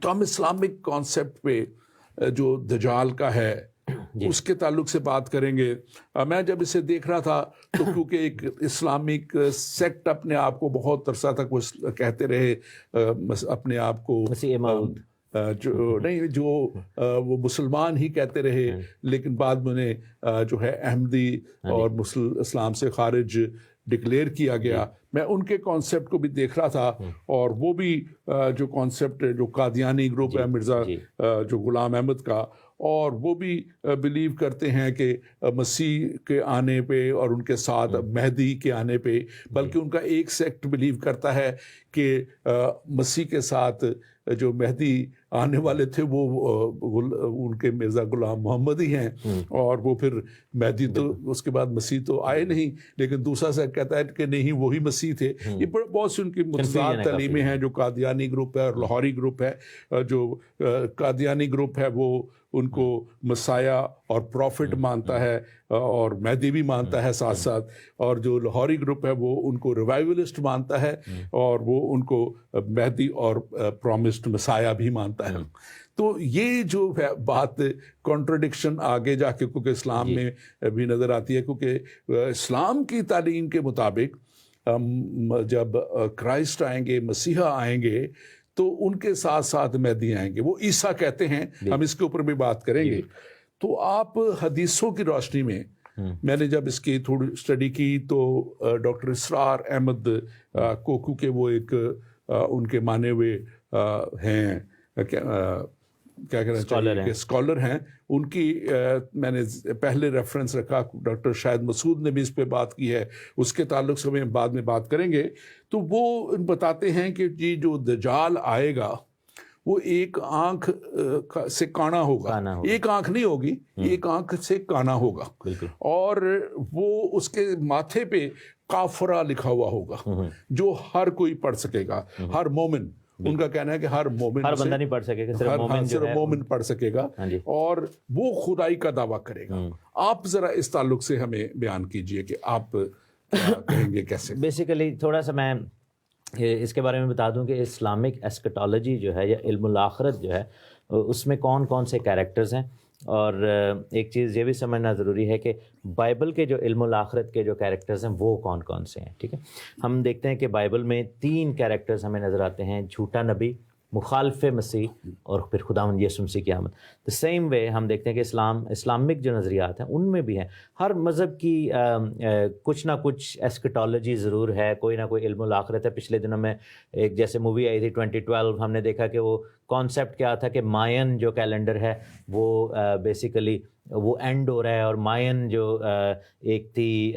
تو ہم Islamic concept پہ جو دجال کا ہے اس کے تعلق سے بات کریں گے. میں جب اسے دیکھ رہا تھا تو کیونکہ ایک اسلامک سیکٹ اپنے آپ کو بہت عرصہ تک وہ کہتے رہے اپنے آپ کو جو وہ مسلمان ہی کہتے رہے، لیکن بعد میں انہیں جو ہے احمدی اور اسلام سے خارج ڈکلیئر کیا گیا. میں ان کے کانسیپٹ کو بھی دیکھ رہا تھا، اور وہ بھی جو کانسیپٹ جو قادیانی گروپ ہے مرزا جو غلام احمد کا، اور وہ بھی بلیو کرتے ہیں کہ مسیح کے آنے پہ اور ان کے ساتھ مہدی کے آنے پہ، بلکہ ان کا ایک سیکٹ بلیو کرتا ہے کہ مسیح کے ساتھ جو مہدی آنے والے تھے وہ ان کے مرزا غلام محمد ہی ہیں، اور وہ پھر مہدی تو اس کے بعد مسیح تو آئے نہیں، لیکن دوسرا سیکٹ کہتا ہے کہ نہیں وہی مسیح تھے. یہ بہت سی ان کی متضاد تعلیمیں ہیں جو قادیانی گروپ ہے اور لاہوری گروپ ہے. جو قادیانی گروپ ہے وہ ان کو مسایہ اور پروفٹ مانتا ہے اور مہدی بھی مانتا ہے ساتھ ساتھ، اور جو لاہوری گروپ ہے وہ ان کو ریوائولسٹ مانتا ہے اور وہ ان کو مہدی اور پرومسڈ مسایہ بھی مانتا ہے. تو یہ جو بات کانٹرڈکشن آگے جا کے کیونکہ اسلام میں بھی نظر آتی ہے، کیونکہ اسلام کی تعلیم کے مطابق جب کرائسٹ آئیں گے، مسیحا آئیں گے، تو ان کے ساتھ ساتھ مہدی آئیں گے. وہ عیسیٰ کہتے ہیں، ہم اس کے اوپر بھی بات کریں گے. تو آپ حدیثوں کی روشنی میں میں نے جب اس کی تھوڑی اسٹڈی کی تو ڈاکٹر اسرار احمد کو، کیونکہ وہ ایک ان کے مانے ہوئے ہیں کیا کہنا چاہیے کہ اسکالر ہیں، ان کی میں نے پہلے ریفرنس رکھا. ڈاکٹر شاہد مسعود نے بھی اس پہ بات کی ہے، اس کے تعلق سے ہم بعد میں بات کریں گے. تو وہ بتاتے ہیں کہ جی جو دجال آئے گا وہ ایک آنکھ سے کانا ہوگا، ایک آنکھ نہیں ہوگی، ایک آنکھ سے کانا ہوگا، اور وہ اس کے ماتھے پہ کافرہ لکھا ہوا ہوگا جو ہر کوئی پڑھ سکے گا، ہر مومن. ان کا کہنا ہے کہ ہر مومن، ہر بندہ نہیں پڑھ سکے گا، صرف مومن پڑھ سکے گا، اور وہ خدائی کا دعویٰ کرے گا. آپ ذرا اس تعلق سے ہمیں بیان کیجئے کہ آپ کہیں گے کیسے. بیسیکلی تھوڑا سا میں اس کے بارے میں بتا دوں کہ اسلامک ایسکٹالوجی جو ہے یا علم الآخرت جو ہے اس میں کون کون سے کیریکٹرز ہیں. اور ایک چیز یہ بھی سمجھنا ضروری ہے کہ بائبل کے جو علم الآخرت کے جو کیریکٹرز ہیں وہ کون کون سے ہیں. ٹھیک ہے، ہم دیکھتے ہیں کہ بائبل میں 3 کیریکٹرز ہمیں نظر آتے ہیں: جھوٹا نبی، مخالف مسیح، اور پھر خداوند یسوع مسیح کی آمد. دا سیم وے ہم دیکھتے ہیں کہ اسلامک جو نظریات ہیں ان میں بھی ہیں. ہر مذہب کی کچھ نہ کچھ ایسکٹالوجی ضرور ہے، کوئی نہ کوئی علم الآخرت ہے. پچھلے دنوں میں ایک جیسے مووی آئی تھی 2012، ہم نے دیکھا کہ وہ کانسیپٹ کیا تھا کہ مائن جو کیلنڈر ہے وہ بیسیکلی وہ اینڈ ہو رہا ہے، اور مائن جو ایک تھی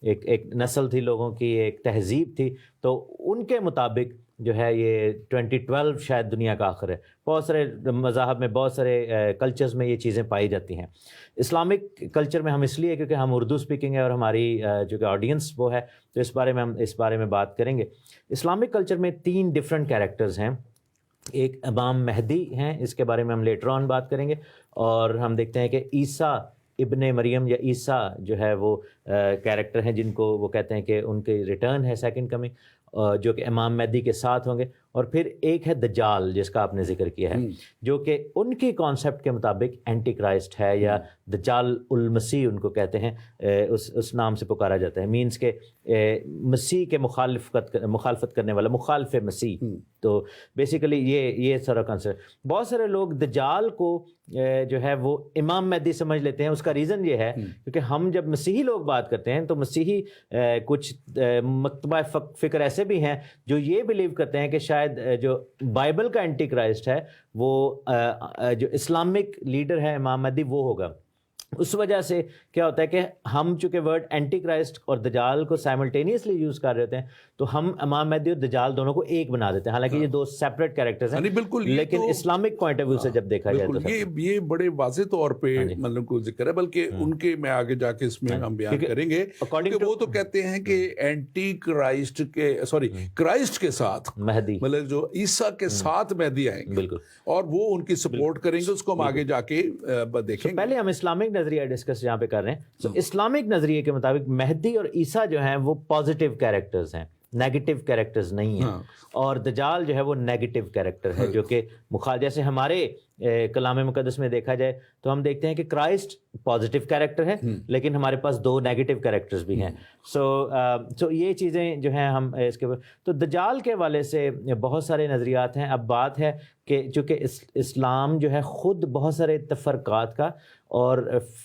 ایک نسل تھی لوگوں کی، ایک تہذیب تھی، تو ان کے مطابق جو ہے یہ 2012 شاید دنیا کا آخر ہے. بہت سارے مذاہب میں، بہت سارے کلچرز میں یہ چیزیں پائی جاتی ہیں. اسلامک کلچر میں ہم اس لیے کیونکہ ہم اردو اسپیکنگ ہے اور ہماری جو کہ آڈینس وہ ہے، تو اس بارے میں بات کریں گے. اسلامک کلچر میں 3 ڈفرینٹ کیریکٹرز ہیں. ایک امام مہدی ہیں، اس کے بارے میں ہم لیٹر آن بات کریں گے. اور ہم دیکھتے ہیں کہ عیسیٰ ابن مریم یا عیسیٰ جو ہے وہ کیریکٹر ہیں جن کو وہ کہتے ہیں کہ ان کے ریٹرن ہے، سیکنڈ کمنگ، جو کہ امام مہدی کے ساتھ ہوں گے. اور پھر ایک ہے دجال جس کا آپ نے ذکر کیا ہے، جو کہ ان کے کانسیپٹ کے مطابق اینٹی کرائسٹ ہے، یا دجال المسیح ان کو کہتے ہیں، اس نام سے پکارا جاتا ہے. مینس کہ مسیح کے مخالفت کرنے والا، مخالف مسیح. تو بیسیکلی یہ سارا کنسیپٹ. بہت سارے لوگ دجال کو جو ہے وہ امام مہدی سمجھ لیتے ہیں. اس کا ریزن یہ ہے کیونکہ ہم جب مسیحی لوگ بات کرتے ہیں تو مسیحی کچھ مکتبہ فکر ایسے بھی ہیں جو یہ بلیو کرتے ہیں کہ شاید جو بائبل کا اینٹی کرائسٹ ہے وہ جو اسلامک لیڈر ہے امام مہدی وہ ہوگا. اس وجہ سے کیا ہوتا ہے کہ ہم چونکہ ورڈ اینٹی کرائسٹ اور دجال کو سائملٹینیسلی یوز کر رہے ہوتے ہیں تو ہم امام مہدی اور دجال دونوں کو ایک بنا دیتے ہیں، حالانکہ یہ 2 سیپریٹ کیریکٹرز ہیں. لیکن اسلامک پوائنٹ آف ویو سے جب دیکھا جائے تو یہ بڑے واضح طور پہ مطلب کو ذکر ہے، بلکہ ان کے میں آگے جا کے اس میں ہم بیان کریں گے. وہ تو کہتے ہیں کہ اینٹی کرائسٹ کے کرائسٹ کے ساتھ مہدی، مطلب جو عیسیٰ کے ساتھ مہدی آئیں گے، بالکل، اور وہ ان کی سپورٹ کریں گے. اس کو ہم آگے جا کے دیکھیں گے. پہلے ہم اسلامک نظریہ ڈسکس یہاں پہ کر رہے ہیں. تو اسلامک نظریے کے مطابق مہدی اور عیسیٰ جو ہیں وہ پازیٹیو کیریکٹرز ہیں، نیگیٹو کیریکٹرز نہیں ہیں, اور دجال جو ہے وہ نیگیٹو کیریکٹر ہے جو کہ جیسے ہمارے کلام مقدس میں دیکھا جائے تو ہم دیکھتے ہیں کہ کرائسٹ پازیٹیو کیریکٹر ہے, لیکن ہمارے پاس 2 نیگیٹو کیریکٹرز بھی ہیں. سو یہ چیزیں جو ہیں ہم اس کے تو دجال کے حوالے سے بہت سارے نظریات ہیں. اب بات ہے کہ چونکہ اسلام جو ہے خود بہت سارے تفرقات کا اور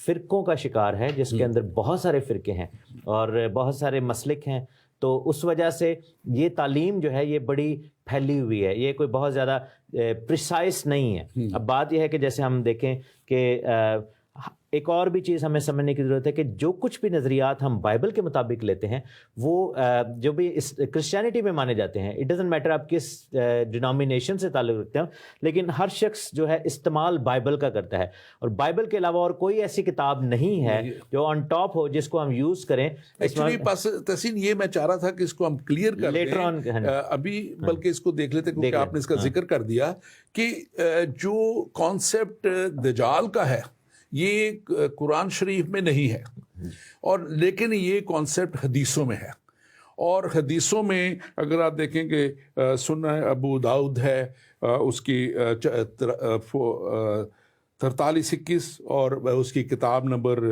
فرقوں کا شکار ہے, جس کے اندر بہت سارے فرقے ہیں اور بہت سارے مسلک ہیں, تو اس وجہ سے یہ تعلیم جو ہے یہ بڑی پھیلی ہوئی ہے, یہ کوئی بہت زیادہ پریسائز نہیں ہے. اب بات یہ ہے کہ جیسے ہم دیکھیں کہ ایک اور بھی چیز ہمیں سمجھنے کی ضرورت ہے کہ جو کچھ بھی نظریات ہم بائبل کے مطابق لیتے ہیں وہ جو بھی اس کرسچینٹی میں مانے جاتے ہیں, اٹ ڈزنٹ میٹر آپ کس ڈینومینیشن سے تعلق رکھتے ہیں, لیکن ہر شخص جو ہے استعمال بائبل کا کرتا ہے, اور بائبل کے علاوہ اور کوئی ایسی کتاب نہیں ہے جو آن ٹاپ ہو جس کو ہم یوز کریں. ایکچولی تحسین یہ میں چاہ رہا تھا کہ اس کو ہم کلیئر کر دیں ابھی, بلکہ اس کو دیکھ لیتے کیونکہ آپ نے اس کا ذکر کر دیا کہ جو کانسیپٹ دجال کا ہے یہ قرآن شریف میں نہیں ہے, اور لیکن یہ کانسیپٹ حدیثوں میں ہے. اور حدیثوں میں اگر آپ دیکھیں کہ سنن ابو داؤد ہے, اس کی 43-41 اور اس کی کتاب نمبر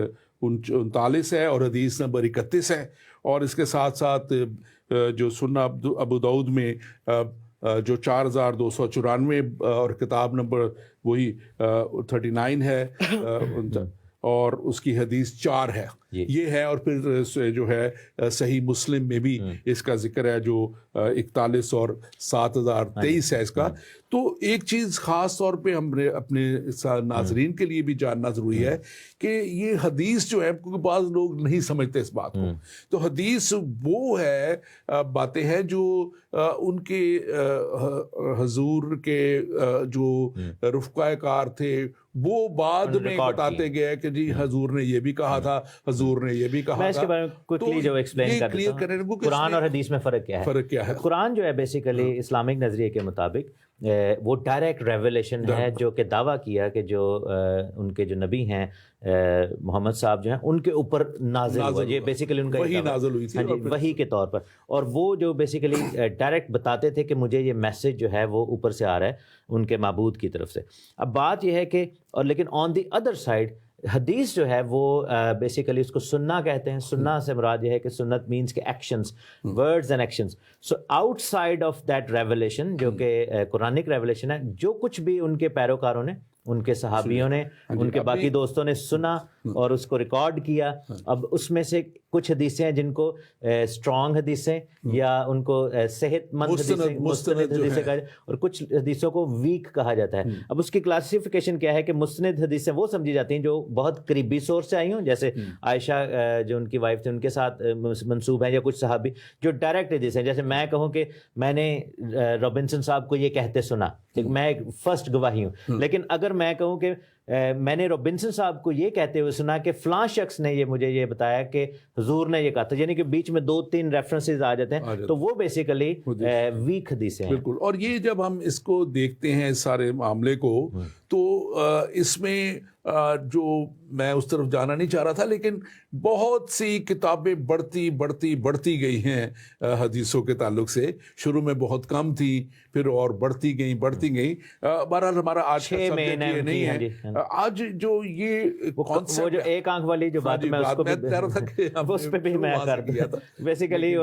39 ہے اور حدیث نمبر 31 ہے, اور اس کے ساتھ ساتھ جو سنن ابو داؤد میں جو 4294 اور کتاب نمبر وہی 39 ہے اور اس کی حدیث 4 ہے, یہ ہے. اور پھر جو ہے صحیح مسلم میں بھی اس کا ذکر ہے جو 41 اور 7023 ہے اس کا. تو ایک چیز خاص طور پہ ہم نے اپنے ناظرین کے لیے بھی جاننا ضروری ہے کہ یہ حدیث جو ہے, کیونکہ بعض لوگ نہیں سمجھتے اس بات کو, تو حدیث وہ ہے باتیں ہیں جو ان کے حضور کے جو رفقائے کار تھے وہ بعد میں بتاتے گئے کہ جی حضور نے یہ بھی کہا تھا, حضور نے یہ بھی کہا تھا. میں اس کے بارے میں کوئکلی جو ایکسپلین کر دیتا ہوں قرآن اور حدیث میں فرق کیا ہے. قرآن جو ہے بیسیکلی اسلامک نظریے کے مطابق وہ ڈائریکٹ ریویلیشن ہے جو کہ دعویٰ کیا کہ جو ان کے جو نبی ہیں محمد صاحب جو ہیں ان کے اوپر نازل ہوا, یہ بیسیکلی ان کا وہی نازل ہوئی تھی, وہی کے طور پر, اور وہ جو بیسیکلی ڈائریکٹ بتاتے تھے کہ مجھے یہ میسج جو ہے وہ اوپر سے آ رہا ہے ان کے معبود کی طرف سے. اب بات یہ ہے کہ اور لیکن آن دی ادر سائڈ حدیث جو ہے وہ بیسیکلی اس کو سننا کہتے ہیں. سننا سے مراد یہ ہے کہ سنت مینس کے actions, words and actions. So out side of that revelation جو کہ قرآنک ریولیشن ہے, جو کچھ بھی ان کے پیروکاروں نے, ان کے صحابیوں نے, ان کے باقی دوستوں نے سنا اور اس کو ریکارڈ کیا, اب اس میں سے کچھ حدیثیں ہیں جن کو اسٹرانگ حدیثیں یا ان کو صحت مند مستند حدیثیں کہا جاتا ہے, اور کچھ حدیثوں کو ویک کہا جاتا ہے. اب اس کی کلاسیفیکیشن کیا ہے کہ مستند حدیثیں وہ سمجھی جاتی ہیں جو بہت قریبی سورس سے آئی ہوں, جیسے عائشہ جو ان کی وائف تھی ان کے ساتھ منسوب ہیں, یا کچھ صحابی جو ڈائریکٹ حدیث ہیں. جیسے میں کہوں کہ میں نے رابنسن صاحب کو یہ کہتے سنا, میں ایک فرسٹ گواہی ہوں, لیکن اگر میں کہوں کہ میں نے رابنسن صاحب کو یہ کہتے ہوئے سنا کہ فلاں شخص نے یہ مجھے یہ بتایا کہ حضور نے یہ کہا تھا, یعنی کہ بیچ میں 2-3 ریفرنسز آ جاتے ہیں, تو وہ بیسیکلی ویک حدیثیں ہیں. بالکل. اور یہ جب ہم اس کو دیکھتے ہیں اس سارے معاملے کو, تو اس میں جو میں اس طرف جانا نہیں چاہ رہا تھا, لیکن بہت سی کتابیں بڑھتی گئی ہیں حدیثوں کے تعلق سے. شروع میں بہت کم تھی, پھر اور بڑھتی گئیں. بہرحال ہمارا آج کا سبجیکٹ یہ نہیں ہے. آج جو یہ وہ جو ایک آنکھ والی جو بات میں اس پہ بھی میں کر دیا تھا, بیسیکلی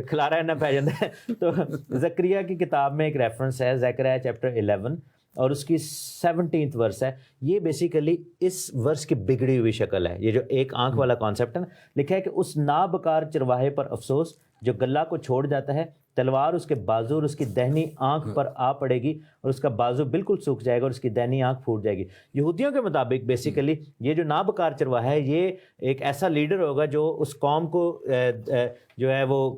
کھلارا ہے نہ پہ جاتا ہے. تو زکریا کی کتاب میں ایک ریفرنس ہے, زکریا چیپٹر 11 اور اس کی 17th ورس ہے. یہ بیسیکلی اس ورس کی بگڑی ہوئی شکل ہے. یہ جو ایک آنکھ والا کانسیپٹ ہے نا, لکھا ہے کہ اس نابکار چرواہے پر افسوس جو گلہ کو چھوڑ جاتا ہے, تلوار اس کے بازو اور اس کی دہنی آنکھ پر آ پڑے گی اور اس کا بازو بالکل سوکھ جائے گا اور اس کی دہنی آنکھ پھوٹ جائے گی. یہودیوں کے مطابق بیسیکلی یہ جو نابکار چرواہا ہے یہ ایک ایسا لیڈر ہوگا جو اس قوم کو جو ہے وہ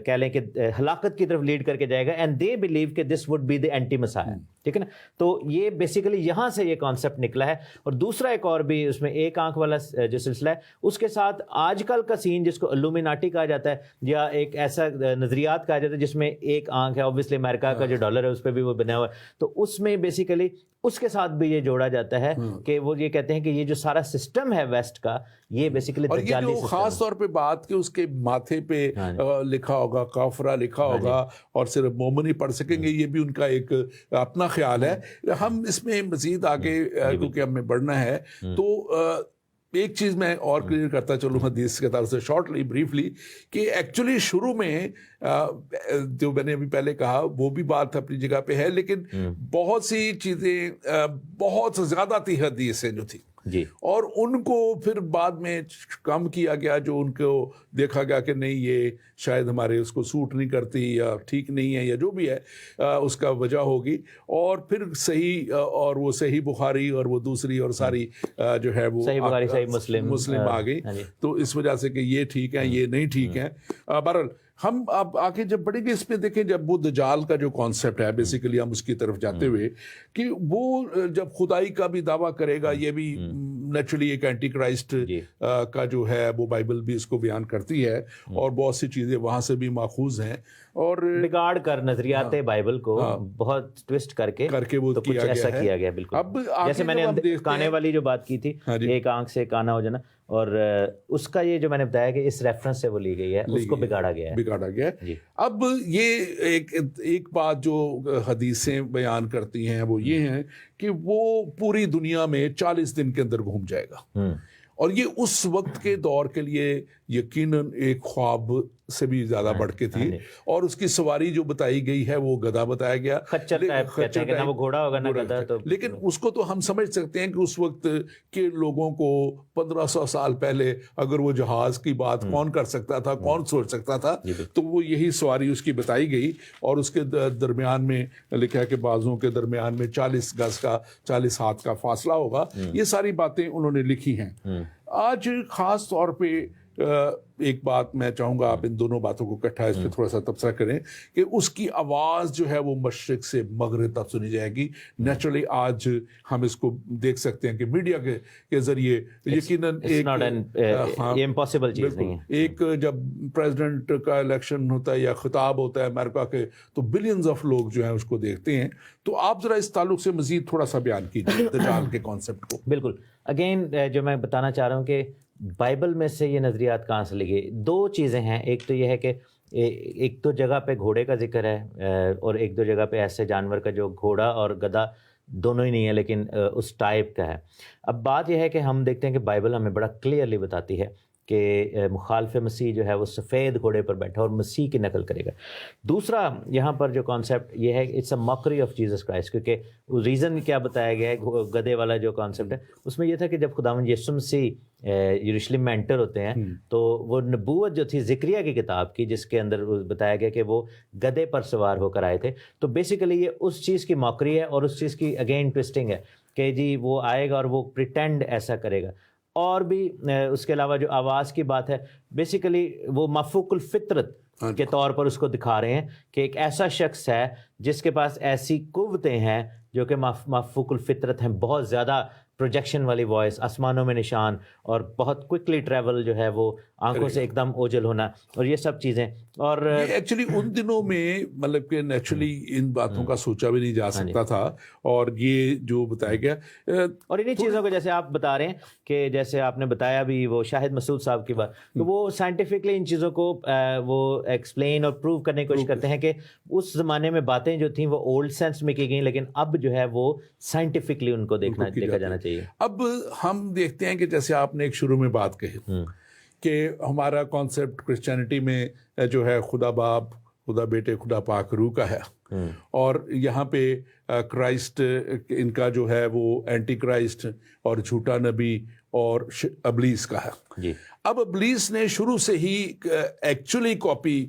کہہ لیں کہ ہلاکت کی طرف لیڈ کر کے جائے گا, اینڈ دے بلیو کہ this would be the anti مسیح. ٹھیک ہے نا, تو یہ بیسیکلی یہاں سے یہ کانسیپٹ نکلا ہے. اور دوسرا ایک اور بھی اس میں ایک آنکھ والا جو سلسلہ ہے, اس کے ساتھ آج کل کا سین جس کو الومیناٹی کہا جاتا ہے, یا ایک ایسا نظریات کہا جاتا ہے جس میں ایک آنکھ ہے. اوبویسلی امریکہ کا جو ڈالر ہے اس پہ بھی وہ بنا ہوا ہے, تو اس میں بیسیکلی اس کے ساتھ بھی یہ جوڑا جاتا ہے کہ وہ یہ کہتے ہیں کہ یہ جو سارا سسٹم ہے ویسٹ کا یہ بیسیکلی اور یہ جو خاص طور پہ بات کہ اس کے ماتھے پہ لکھا ہوگا کافرہ لکھا ہوگا اور صرف مومن ہی پڑھ سکیں گے، یہ بھی ان کا ایک اپنا خیال ہے. ہم اس میں مزید آگے کیونکہ ہمیں بڑھنا ہے تو ایک چیز میں اور کلیئر کرتا چلوں حدیث کے طرف سے شارٹلی بریفلی کہ ایکچولی شروع میں جو میں نے ابھی پہلے کہا وہ بھی بات اپنی جگہ پہ ہے، لیکن بہت سی چیزیں بہت زیادہ تھی حدیثیں جو تھی جی، اور ان کو پھر بعد میں کم کیا گیا، جو ان کو دیکھا گیا کہ نہیں یہ شاید ہمارے اس کو سوٹ نہیں کرتی یا ٹھیک نہیں ہے یا جو بھی ہے اس کا وجہ ہوگی، اور پھر صحیح اور وہ صحیح بخاری اور وہ دوسری اور ساری جو ہے وہ صحیح بخاری صحیح مسلم آ گئی، تو اس وجہ سے کہ یہ ٹھیک ہے یہ نہیں ٹھیک ہے. بہرحال ہم اب آگے جب بڑھیں گے اس پہ دیکھیں جب وہ دجال کا جو کانسیپٹ ہے بیسیکلی ہم اس کی طرف جاتے ہوئے کہ وہ جب خدائی کا بھی دعویٰ کرے گا، یہ بھی نیچرلی ایک اینٹی کرائسٹ کا جو ہے وہ بائبل بھی اس کو بیان کرتی ہے اور بہت سی چیزیں وہاں سے بھی ماخوذ ہیں اور بگاڑ کر نظریات بائبل کو بہت ٹویسٹ کر کے وہ تو کچھ ایسا کیا گیا. بالکل اب جیسے میں نے کانے والی جو بات کی تھی، ایک آنکھ سے کانا ہو جانا، اور اس کا یہ جو میں نے بتایا کہ اس ریفرنس سے وہ لی گئی ہے، اس کو بگاڑا گیا ہے. اب یہ ایک بات جو حدیثیں بیان کرتی ہیں وہ یہ ہیں کہ وہ پوری دنیا میں 40 دن کے اندر گھوم جائے گا، اور یہ اس وقت کے دور کے لیے یقیناً ایک خواب سے بھی زیادہ بڑھ کے تھی، اور اس کی سواری جو بتائی گئی ہے وہ گدھا بتایا گیا، خچر ٹائپ کہتے ہیں کہ نہ وہ گھوڑا ہوگا نہ گدھا. تو لیکن اس کو تو ہم سمجھ سکتے ہیں کہ اس وقت کے لوگوں کو 1500 سال پہلے اگر وہ جہاز کی بات کون کر سکتا تھا، کون سوچ سکتا تھا، تو وہ یہی سواری اس کی بتائی گئی، اور اس کے درمیان میں لکھا ہے کہ بازوں کے درمیان میں 40 گز کا 40 ہاتھ کا فاصلہ ہوگا. یہ ساری باتیں انہوں نے لکھی ہیں. آج خاص طور پہ ایک بات میں چاہوں گا آپ ان دونوں باتوں کو اکٹھا اس پہ تھوڑا سا تبصرہ کریں کہ اس کی آواز جو ہے وہ مشرق سے مغرب تک سنی جائے گی. نیچرلی آج ہم اس کو دیکھ سکتے ہیں کہ میڈیا کے ذریعے یقیناً امپاسبل چیز نہیں ہے. ایک جب پریزیڈنٹ کا الیکشن ہوتا ہے یا خطاب ہوتا ہے امریکہ کے تو بلینز آف لوگ جو ہیں اس کو دیکھتے ہیں. تو آپ ذرا اس تعلق سے مزید تھوڑا سا بیان کیجیے دجال کے کانسیپٹ کو. بالکل، اگین جو میں بتانا چاہ رہا ہوں کہ بائبل میں سے یہ نظریات کہاں سے لگے. دو چیزیں ہیں، ایک تو یہ ہے کہ ایک تو جگہ پہ گھوڑے کا ذکر ہے اور ایک دو جگہ پہ ایسے جانور کا جو گھوڑا اور گدھا دونوں ہی نہیں ہے لیکن اس ٹائپ کا ہے. اب بات یہ ہے کہ ہم دیکھتے ہیں کہ بائبل ہمیں بڑا کلیئرلی بتاتی ہے کہ مخالف مسیح جو ہے وہ سفید گھوڑے پر بیٹھا اور مسیح کی نقل کرے گا. دوسرا یہاں پر جو کانسیپٹ یہ ہے it's a mockery of Jesus Christ, کیونکہ ریزن کیا بتایا گیا ہے گدھے والا جو کانسیپٹ ہے اس میں یہ تھا کہ جب خداوند یسوع مسیح یروشلم میں انٹر ہوتے ہیں تو وہ نبوت جو تھی زکریا کی کتاب کی جس کے اندر بتایا گیا کہ وہ گدھے پر سوار ہو کر آئے تھے، تو بیسیکلی یہ اس چیز کی ماکری ہے اور اس چیز کی اگین ٹوسٹنگ ہے کہ جی وہ آئے گا اور وہ پریٹینڈ ایسا کرے گا. اور بھی اس کے علاوہ جو آواز کی بات ہے بیسیکلی وہ مفوق الفطرت کے طور پر اس کو دکھا رہے ہیں کہ ایک ایسا شخص ہے جس کے پاس ایسی قوتیں ہیں جو کہ مفوق الفطرت ہیں، بہت زیادہ پروجیکشن والی وائس، آسمانوں میں نشان، اور بہت کوئکلی ٹریول جو ہے وہ آنکھوں سے ایک دم اوجل ہونا اور یہ سب چیزیں. اور ایکچولی ان دنوں میں مطلب کہ نیچرلی ان باتوں کا سوچا بھی نہیں جا سکتا تھا، اور یہ جو بتایا گیا اور انہیں چیزوں کو جیسے آپ بتا رہے ہیں کہ جیسے آپ نے بتایا بھی وہ شاہد مسعود صاحب کی بات، تو وہ سائنٹیفکلی ان چیزوں کو وہ ایکسپلین اور پروو کرنے کی کوشش کرتے ہیں کہ اس زمانے میں باتیں جو تھیں وہ اولڈ سینس میں کی گئیں لیکن اب جو ہے وہ سائنٹیفکلی ان کو دیکھا جانا چاہیے. اب ہم دیکھتے ہیں کہ جیسے آپ نے ایک شروع میں بات کہی کہ ہمارا کانسیپٹ کرسچینٹی میں جو ہے خدا باپ، خدا بیٹے، خدا پاک روح کا ہے، اور یہاں پہ کرائسٹ ان کا جو ہے وہ اینٹی کرائسٹ اور جھوٹا نبی اور ابلیس کا ہے. اب ابلیس نے شروع سے ہی ایکچولی کاپی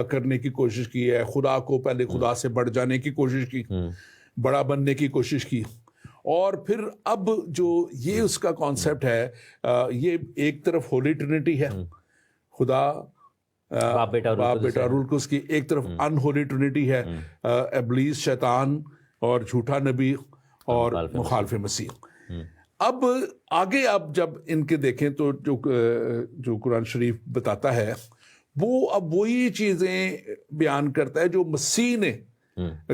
کرنے کی کوشش کی ہے، خدا کو پہلے خدا سے بڑھ جانے کی کوشش کی، بڑا بننے کی کوشش کی، اور پھر اب جو یہ اس کا کانسیپٹ ہے یہ ایک طرف ہولی ٹرینٹی ہے، خدا باپ بیٹا روح القدس کی، ایک طرف ان ہولی ٹرینٹی ہے، ابلیس شیطان اور جھوٹا نبی اور مخالف مسیح. اب آگے آپ جب ان کے دیکھیں تو جو قرآن شریف بتاتا ہے وہ اب وہی چیزیں بیان کرتا ہے جو مسیح نے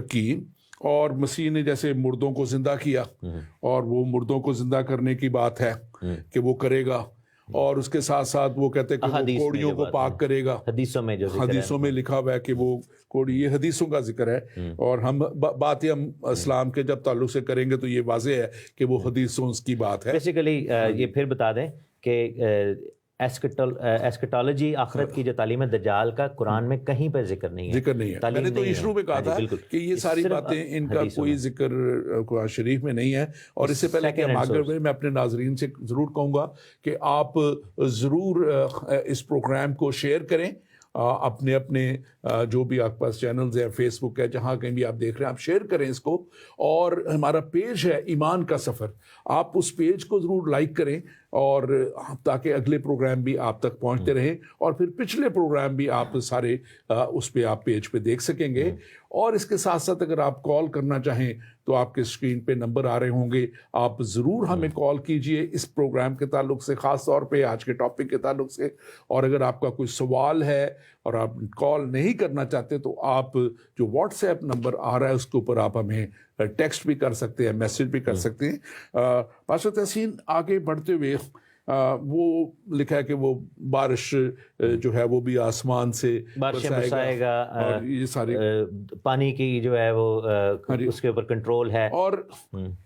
کی. اور مسیح نے جیسے مردوں کو زندہ کیا اور وہ مردوں کو زندہ کرنے کی بات ہے کہ وہ کرے گا, اور اس کے ساتھ ساتھ وہ کہتے ہیں کہ وہ کوڑیوں کو پاک کرے گا. حدیثوں میں جو حدیثوں میں لکھا ہوا ہے کہ وہ کوڑی, یہ حدیثوں کا ذکر ہے, اور ہم باتیں ہم اسلام کے جب تعلق سے کریں گے تو یہ واضح ہے کہ وہ حدیثوں کی بات ہے. بیسیکلی یہ پھر بتا دیں کہ ایسکٹالوجی آخرت کی جو تعلیم ہے دجال کا قرآن میں کہیں پر ذکر نہیں ہے. میں نے تو شروع میں کہا تھا کہ یہ ساری باتیں ان کا کوئی ذکر قرآن شریف میں نہیں ہے. اور اس سے پہلے کہ ہم آگے بڑھیں, میں اپنے ناظرین سے ضرور کہوں گا کہ آپ ضرور اس پروگرام کو شیئر کریں اپنے اپنے جو بھی آپ کے پاس چینلز ہیں, فیس بک ہے, جہاں کہیں بھی آپ دیکھ رہے ہیں, آپ شیئر کریں اس کو. اور ہمارا پیج ہے ایمان کا سفر, آپ اس پیج کو ضرور لائک کریں, اور تاکہ اگلے پروگرام بھی آپ تک پہنچتے رہیں, اور پھر پچھلے پروگرام بھی آپ سارے اس پہ آپ پیج پہ دیکھ سکیں گے. اور اس کے ساتھ ساتھ اگر آپ کال کرنا چاہیں تو آپ کے اسکرین پہ نمبر آ رہے ہوں گے, آپ ضرور ہمیں کال کیجئے اس پروگرام کے تعلق سے, خاص طور پہ آج کے ٹاپک کے تعلق سے. اور اگر آپ کا کوئی سوال ہے اور آپ کال نہیں کرنا چاہتے تو آپ جو واٹس ایپ نمبر آ رہا ہے اس کے اوپر آپ ہمیں ٹیکسٹ بھی کر سکتے ہیں, میسج بھی کر سکتے ہیں. پاسٹر تحسین, آگے بڑھتے ہوئے وہ لکھا ہے کہ وہ بارش جو ہے وہ بھی آسمان سے برسائے گا, اور یہ سارے پانی کی جو ہے وہ اس کے اوپر کنٹرول ہے. اور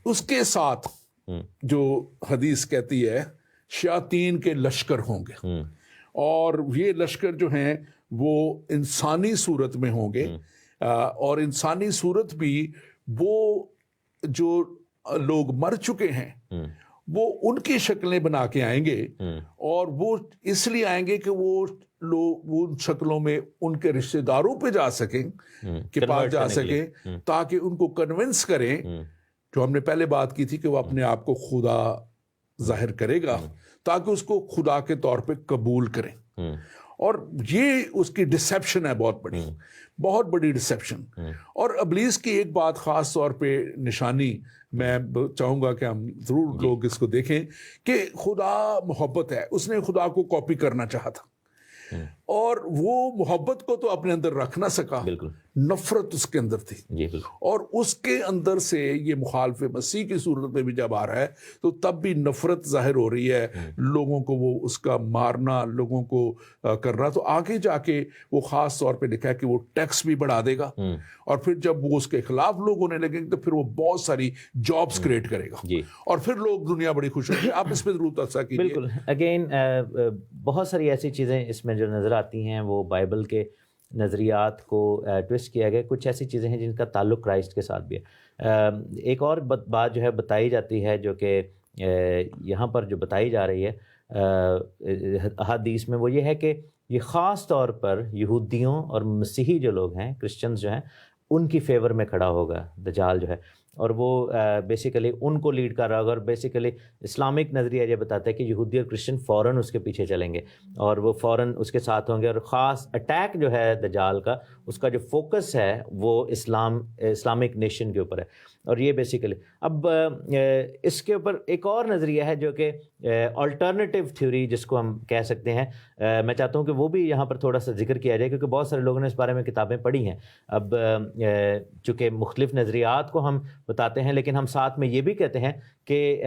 اس کے ساتھ جو حدیث کہتی ہے شیاطین کے لشکر ہوں گے, اور یہ لشکر جو ہیں وہ انسانی صورت میں ہوں گے, اور انسانی صورت بھی وہ جو لوگ مر چکے ہیں وہ ان کی شکلیں بنا کے آئیں گے, اور وہ اس لیے آئیں گے کہ وہ لوگ ان شکلوں میں ان کے رشتہ داروں پہ جا سکیں, کہ پاس جا سکیں, تاکہ ان کو کنونس کریں, جو ہم نے پہلے بات کی تھی کہ وہ اپنے آپ کو خدا ظاہر کرے گا تاکہ اس کو خدا کے طور پہ قبول کریں. اور یہ اس کی ڈسیپشن ہے, بہت بڑی ڈسیپشن. اور ابلیس کی ایک بات خاص طور پہ نشانی میں چاہوں گا کہ ہم ضرور لوگ اس کو دیکھیں کہ خدا محبت ہے, اس نے خدا کو کاپی کرنا چاہا تھا, اور وہ محبت کو تو اپنے اندر رکھ نہ سکا, نفرت اس کے اندر تھی. اور اس کے اندر سے یہ مخالف مسیح کی صورت میں بھی جب آ رہا ہے تو تب بھی نفرت ظاہر ہو رہی ہے, لوگوں کو وہ اس کا مارنا, لوگوں کو کرنا. تو آگے جا کے وہ خاص طور پہ لکھا ہے کہ وہ ٹیکس بھی بڑھا دے گا, اور پھر جب وہ اس کے خلاف لوگ ہونے لگیں گے تو پھر وہ بہت ساری جابس کریٹ کرے گا, اور پھر لوگ دنیا بڑی خوش ہوگی. آپ اس پہ ضرور تبصرہ کیجیے. بالکل. اگین بہت ساری ایسی چیزیں اس میں جو نظر آتی ہیں وہ بائبل کے نظریات کو ٹویسٹ کیا گیا. کچھ ایسی چیزیں ہیں جن کا تعلق کرائسٹ کے ساتھ بھی ہے. ایک اور بات جو ہے بتائی جاتی ہے, جو کہ یہاں پر جو بتائی جا رہی ہے احادیث میں, وہ یہ ہے کہ یہ خاص طور پر یہودیوں اور مسیحی جو لوگ ہیں, کرسچنز جو ہیں, ان کی فیور میں کھڑا ہوگا دجال جو ہے, اور وہ بیسیکلی ان کو لیڈ کر رہا ہوگا. اور بیسیکلی اسلامک نظریہ یہ بتاتا ہے کہ یہودی اور کرسچن فوراً اس کے پیچھے چلیں گے اور وہ فوراً اس کے ساتھ ہوں گے, اور خاص اٹیک جو ہے دجال کا, اس کا جو فوکس ہے وہ اسلامک نیشن کے اوپر ہے. اور یہ بیسیکلی اب اس کے اوپر ایک اور نظریہ ہے جو کہ آلٹرنیٹیو تھیوری جس کو ہم کہہ سکتے ہیں. میں چاہتا ہوں کہ وہ بھی یہاں پر تھوڑا سا ذکر کیا جائے, کیونکہ بہت سارے لوگوں نے اس بارے میں کتابیں پڑھی ہیں. اب چونکہ مختلف نظریات کو ہم بتاتے ہیں, لیکن ہم ساتھ میں یہ بھی کہتے ہیں کہ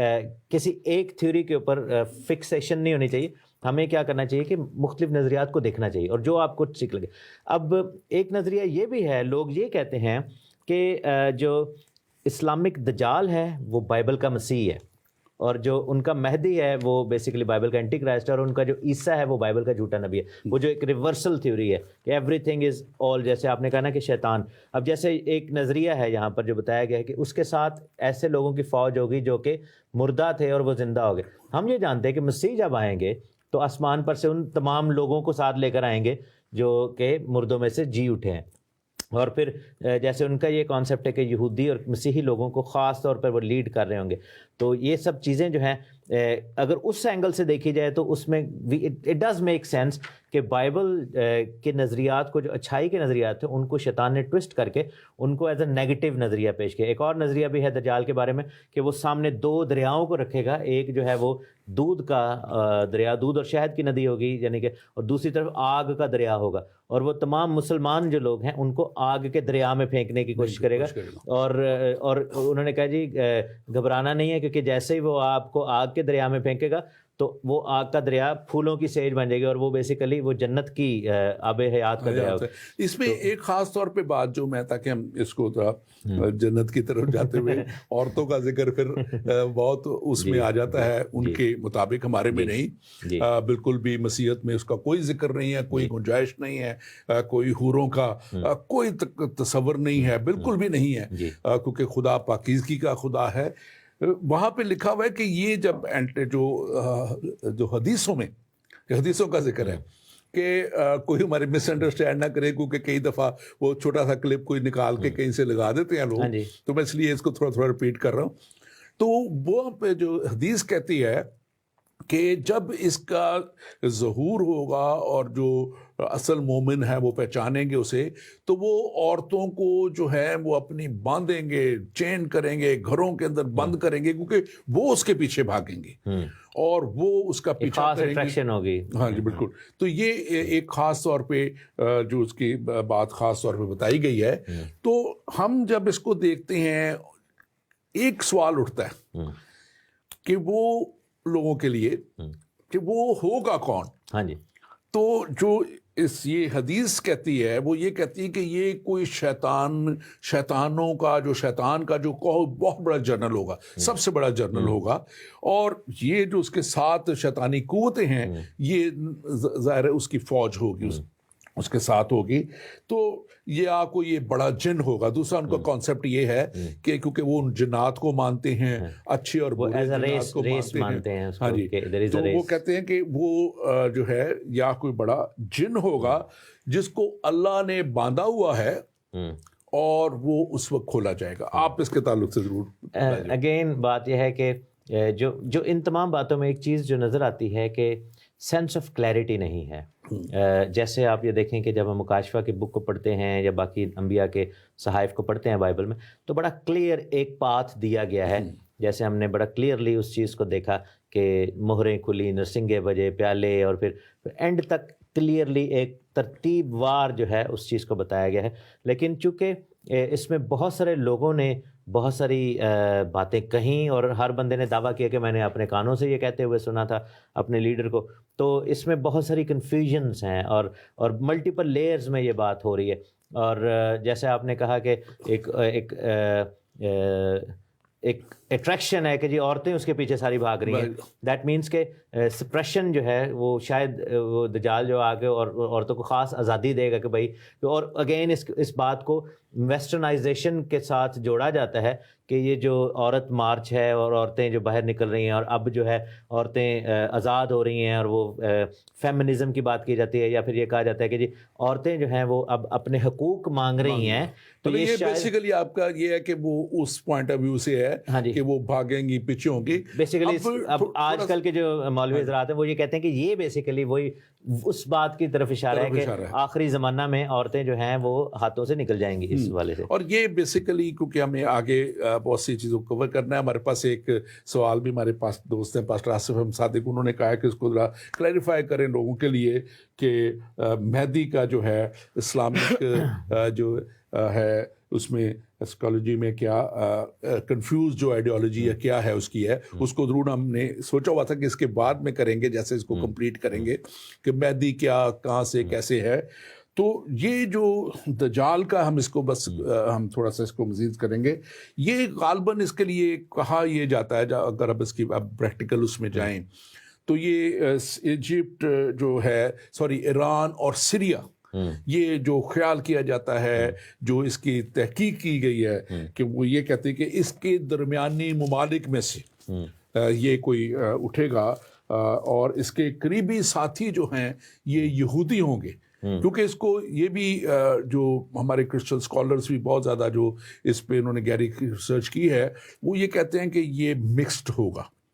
کسی ایک تھیوری کے اوپر فکسیشن نہیں ہونی چاہیے. ہمیں کیا کرنا چاہیے کہ مختلف نظریات کو دیکھنا چاہیے, اور جو آپ کو ٹھیک لگے. اب ایک نظریہ یہ بھی ہے, لوگ یہ کہتے ہیں کہ جو اسلامک دجال ہے وہ بائبل کا مسیح ہے, اور جو ان کا مہدی ہے وہ بیسیکلی بائبل کا اینٹی کرائسٹ ہے, اور ان کا جو عیسیٰ ہے وہ بائبل کا جھوٹا نبی ہے. وہ جو ایک ریورسل تھیوری ہے کہ ایوری تھنگ از آل, جیسے آپ نے کہا نا کہ شیطان. اب جیسے ایک نظریہ ہے یہاں پر جو بتایا گیا ہے کہ اس کے ساتھ ایسے لوگوں کی فوج ہوگی جو کہ مردہ تھے اور وہ زندہ ہو گئے. ہم یہ جانتے ہیں کہ مسیح جب آئیں گے تو آسمان پر سے ان تمام لوگوں کو ساتھ لے کر آئیں گے جو کہ مردوں میں سے جی اٹھے ہیں. اور پھر جیسے ان کا یہ کانسیپٹ ہے کہ یہودی اور مسیحی لوگوں کو خاص طور پر وہ لیڈ کر رہے ہوں گے. تو یہ سب چیزیں جو ہیں اگر اس اینگل سے دیکھی جائے تو اس میں اٹ ڈز میک سینس کہ بائبل کے نظریات کو، جو اچھائی کے نظریات تھے، ان کو شیطان نے ٹوسٹ کر کے ان کو ایز اے نیگیٹو نظریہ پیش کیا. ایک اور نظریہ بھی ہے دجال کے بارے میں کہ وہ سامنے 2 دریاؤں کو رکھے گا، ایک جو ہے وہ دودھ کا دریا، دودھ اور شہد کی ندی ہوگی یعنی کہ، اور دوسری طرف آگ کا دریا ہوگا، اور وہ تمام مسلمان جو لوگ ہیں ان کو آگ کے دریا میں پھینکنے کی کوشش کرے گا. اور انہوں نے کہا جی گھبرانا نہیں ہے، کیونکہ جیسے ہی وہ آپ کو آگ کے دریا میں پھینکے گا تو وہ آگ کا دریا پھولوں کی سیج بن جائے گی، اور وہ بیسیکلی وہ جنت کی آب حیات کا دریا ہوگا. اس میں ایک خاص طور پہ بات جو میں، تاکہ ہم اس کو جنت کی طرف جاتے ہوئے عورتوں کا ذکر پھر بہت اس میں آ جاتا ہے، ان کے مطابق ہمارے میں نہیں، بالکل بھی مسیحیت میں اس کا کوئی ذکر نہیں ہے، کوئی گنجائش نہیں ہے، کوئی حوروں کا کوئی تصور نہیں ہے، بالکل بھی نہیں ہے، کیونکہ خدا پاکیزگی کا خدا ہے. وہاں پہ لکھا ہوا ہے کہ یہ جب جو حدیثوں کا ذکر ہے کہ کوئی ہمارے مس انڈرسٹینڈ نہ کرے، کیونکہ کئی دفعہ وہ چھوٹا سا کلپ کوئی نکال کے کہیں سے لگا دیتے ہیں لوگ، تو میں اس لیے اس کو تھوڑا تھوڑا ریپیٹ کر رہا ہوں. تو وہ پہ جو حدیث کہتی ہے کہ جب اس کا ظہور ہوگا اور جو اصل مومن ہے وہ پہچانیں گے اسے، تو وہ عورتوں کو جو ہے وہ اپنی باندھیں گے، چین کریں گے، گھروں کے اندر بند کریں گے، کیونکہ وہ اس کے پیچھے بھاگیں گے اور وہ اس کا پیچھا کریں گے. ہوگی. ہاں جی بالکل. تو یہ ایک خاص طور پہ جو اس کی بات خاص طور پہ بتائی گئی ہے. تو ہم جب اس کو دیکھتے ہیں ایک سوال اٹھتا ہے کہ وہ لوگوں کے لیے کہ وہ ہوگا کون. ہاں جی. تو جو یہ حدیث کہتی ہے وہ یہ کہتی ہے کہ یہ کوئی شیطانوں کا شیطان کا جو بہت بڑا جنرل ہوگا، سب سے بڑا جنرل ہوگا، اور یہ جو اس کے ساتھ شیطانی قوتیں ہیں یہ ظاہر ہے اس کی فوج ہوگی، اس کے ساتھ ہوگی. تو یہ بڑا جن ہوگا. دوسرا ان کا کانسیپٹ یہ ہے کہ کیونکہ وہ ان جنات کو مانتے ہیں، اچھے اور برے جنات کو مانتے ہیں. ہاں جی. تو وہ کہتے ہیں کہ وہ جو ہے یا کوئی بڑا جن ہوگا جس کو اللہ نے باندھا ہوا ہے اور وہ اس وقت کھولا جائے گا. آپ اس کے تعلق سے ضرور. اگین بات یہ ہے کہ جو ان تمام باتوں میں ایک چیز جو نظر آتی ہے کہ سینس آف کلیئرٹی نہیں ہے. جیسے آپ یہ دیکھیں کہ جب ہم مکاشفہ کی بک کو پڑھتے ہیں یا باقی انبیاء کے صحائف کو پڑھتے ہیں بائبل میں، تو بڑا کلیئر ایک پاتھ دیا گیا ہے. جیسے ہم نے بڑا کلیئرلی اس چیز کو دیکھا کہ مہریں کھلی، نرسنگے بجے، پیالے، اور پھر اینڈ تک کلیئرلی ایک ترتیب وار جو ہے اس چیز کو بتایا گیا ہے. لیکن چونکہ اس میں بہت سارے لوگوں نے بہت ساری باتیں کہیں اور ہر بندے نے دعویٰ کیا کہ میں نے اپنے کانوں سے یہ کہتے ہوئے سنا تھا اپنے لیڈر کو، تو اس میں بہت ساری کنفیوژنس ہیں اور ملٹیپل لیئرز میں یہ بات ہو رہی ہے. اور جیسے آپ نے کہا کہ ایک اٹریکشن ہے کہ جی عورتیں اس کے پیچھے ساری بھاگ رہی ہیں. دیٹ مینس کہ سپریشن جو ہے وہ شاید وہ دجال جو آگے اور عورتوں کو خاص آزادی دے گا کہ بھائی. اور اگین اس بات کو ویسٹرنائزیشن کے ساتھ جوڑا جاتا ہے کہ یہ جو عورت مارچ ہے اور عورتیں جو باہر نکل رہی ہیں اور اب جو ہے عورتیں آزاد ہو رہی ہیں اور وہ فیمنزم کی بات کی جاتی ہے، یا پھر یہ کہا جاتا ہے کہ جی عورتیں جو ہیں وہ اب اپنے حقوق مانگ رہی ہیں. تو یہ بیسیکلی آپ کا یہ ہے کہ وہ اس پوائنٹ آف ویو سے ہے کہ وہ بھاگیں گی، پیچھے ہوں گی. بیسیکلی اب آج کل کے جو مولوی حضرات ہیں وہ یہ کہتے ہیں کہ یہ بیسیکلی وہی اس بات کی طرف اشارہ ہے کہ آخری زمانہ میں عورتیں جو ہیں وہ ہاتھوں سے نکل جائیں گی اس والے سے. اور یہ بیسیکلی کیونکہ ہمیں آگے بہت سی چیزوں کو کور کرنا ہے، ہمارے پاس ایک سوال بھی ہمارے پاس دوست ہیں پاسٹر آصف احمد صادق، انہوں نے کہا کہ اس کو ذرا کلیریفائی کریں لوگوں کے لیے کہ مہدی کا جو ہے اسلامک جو ہے اس میں اسکالوجی میں کیا کنفیوز جو آئیڈیالوجی ہے کیا ہے اس کی ہے، اس کو ضرور ہم نے سوچا ہوا تھا کہ اس کے بعد میں کریں گے جیسے اس کو کمپلیٹ کریں گے کہ مہدی کیا، کہاں سے، کیسے ہے. تو یہ جو دجال کا ہم اس کو بس ہم تھوڑا سا اس کو مزید کریں گے. یہ غالباً اس کے لیے کہا یہ جاتا ہے، اگر اب اس کی اب پریکٹیکل اس میں جائیں تو یہ ایجپٹ جو ہے ایران اور سیریا، یہ جو خیال کیا جاتا ہے، جو اس کی تحقیق کی گئی ہے کہ وہ یہ کہتے ہیں کہ اس کے درمیانی ممالک میں سے یہ کوئی اٹھے گا اور اس کے قریبی ساتھی جو ہیں یہ یہودی ہوں گے. کیونکہ اس کو یہ بھی جو ہمارے کرسچن اسکالرس بھی بہت زیادہ جو اس پہ انہوں نے گہری ریسرچ کی ہے، وہ یہ کہتے ہیں کہ یہ مکسڈ ہوگا.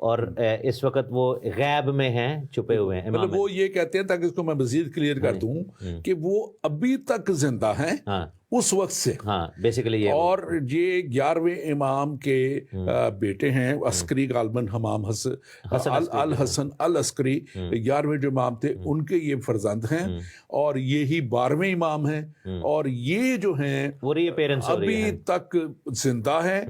اور اس وقت وہ غیب میں ہیں, چھپے ہوئے ہیں. مطلب وہ یہ کہتے ہیں, تاکہ اس کو میں مزید کلیئر کر دوں, کہ وہ ابھی تک زندہ ہیں اس وقت سے. ہاں بیسیکلی یہ, اور یہ 11ویں امام کے بیٹے ہیں, عسکری غالباً حمام الحسن العسکری 11ویں جو امام تھے ان کے یہ فرزند ہیں, اور یہی 12ویں امام ہیں, اور یہ جو ہیں ابھی تک زندہ ہیں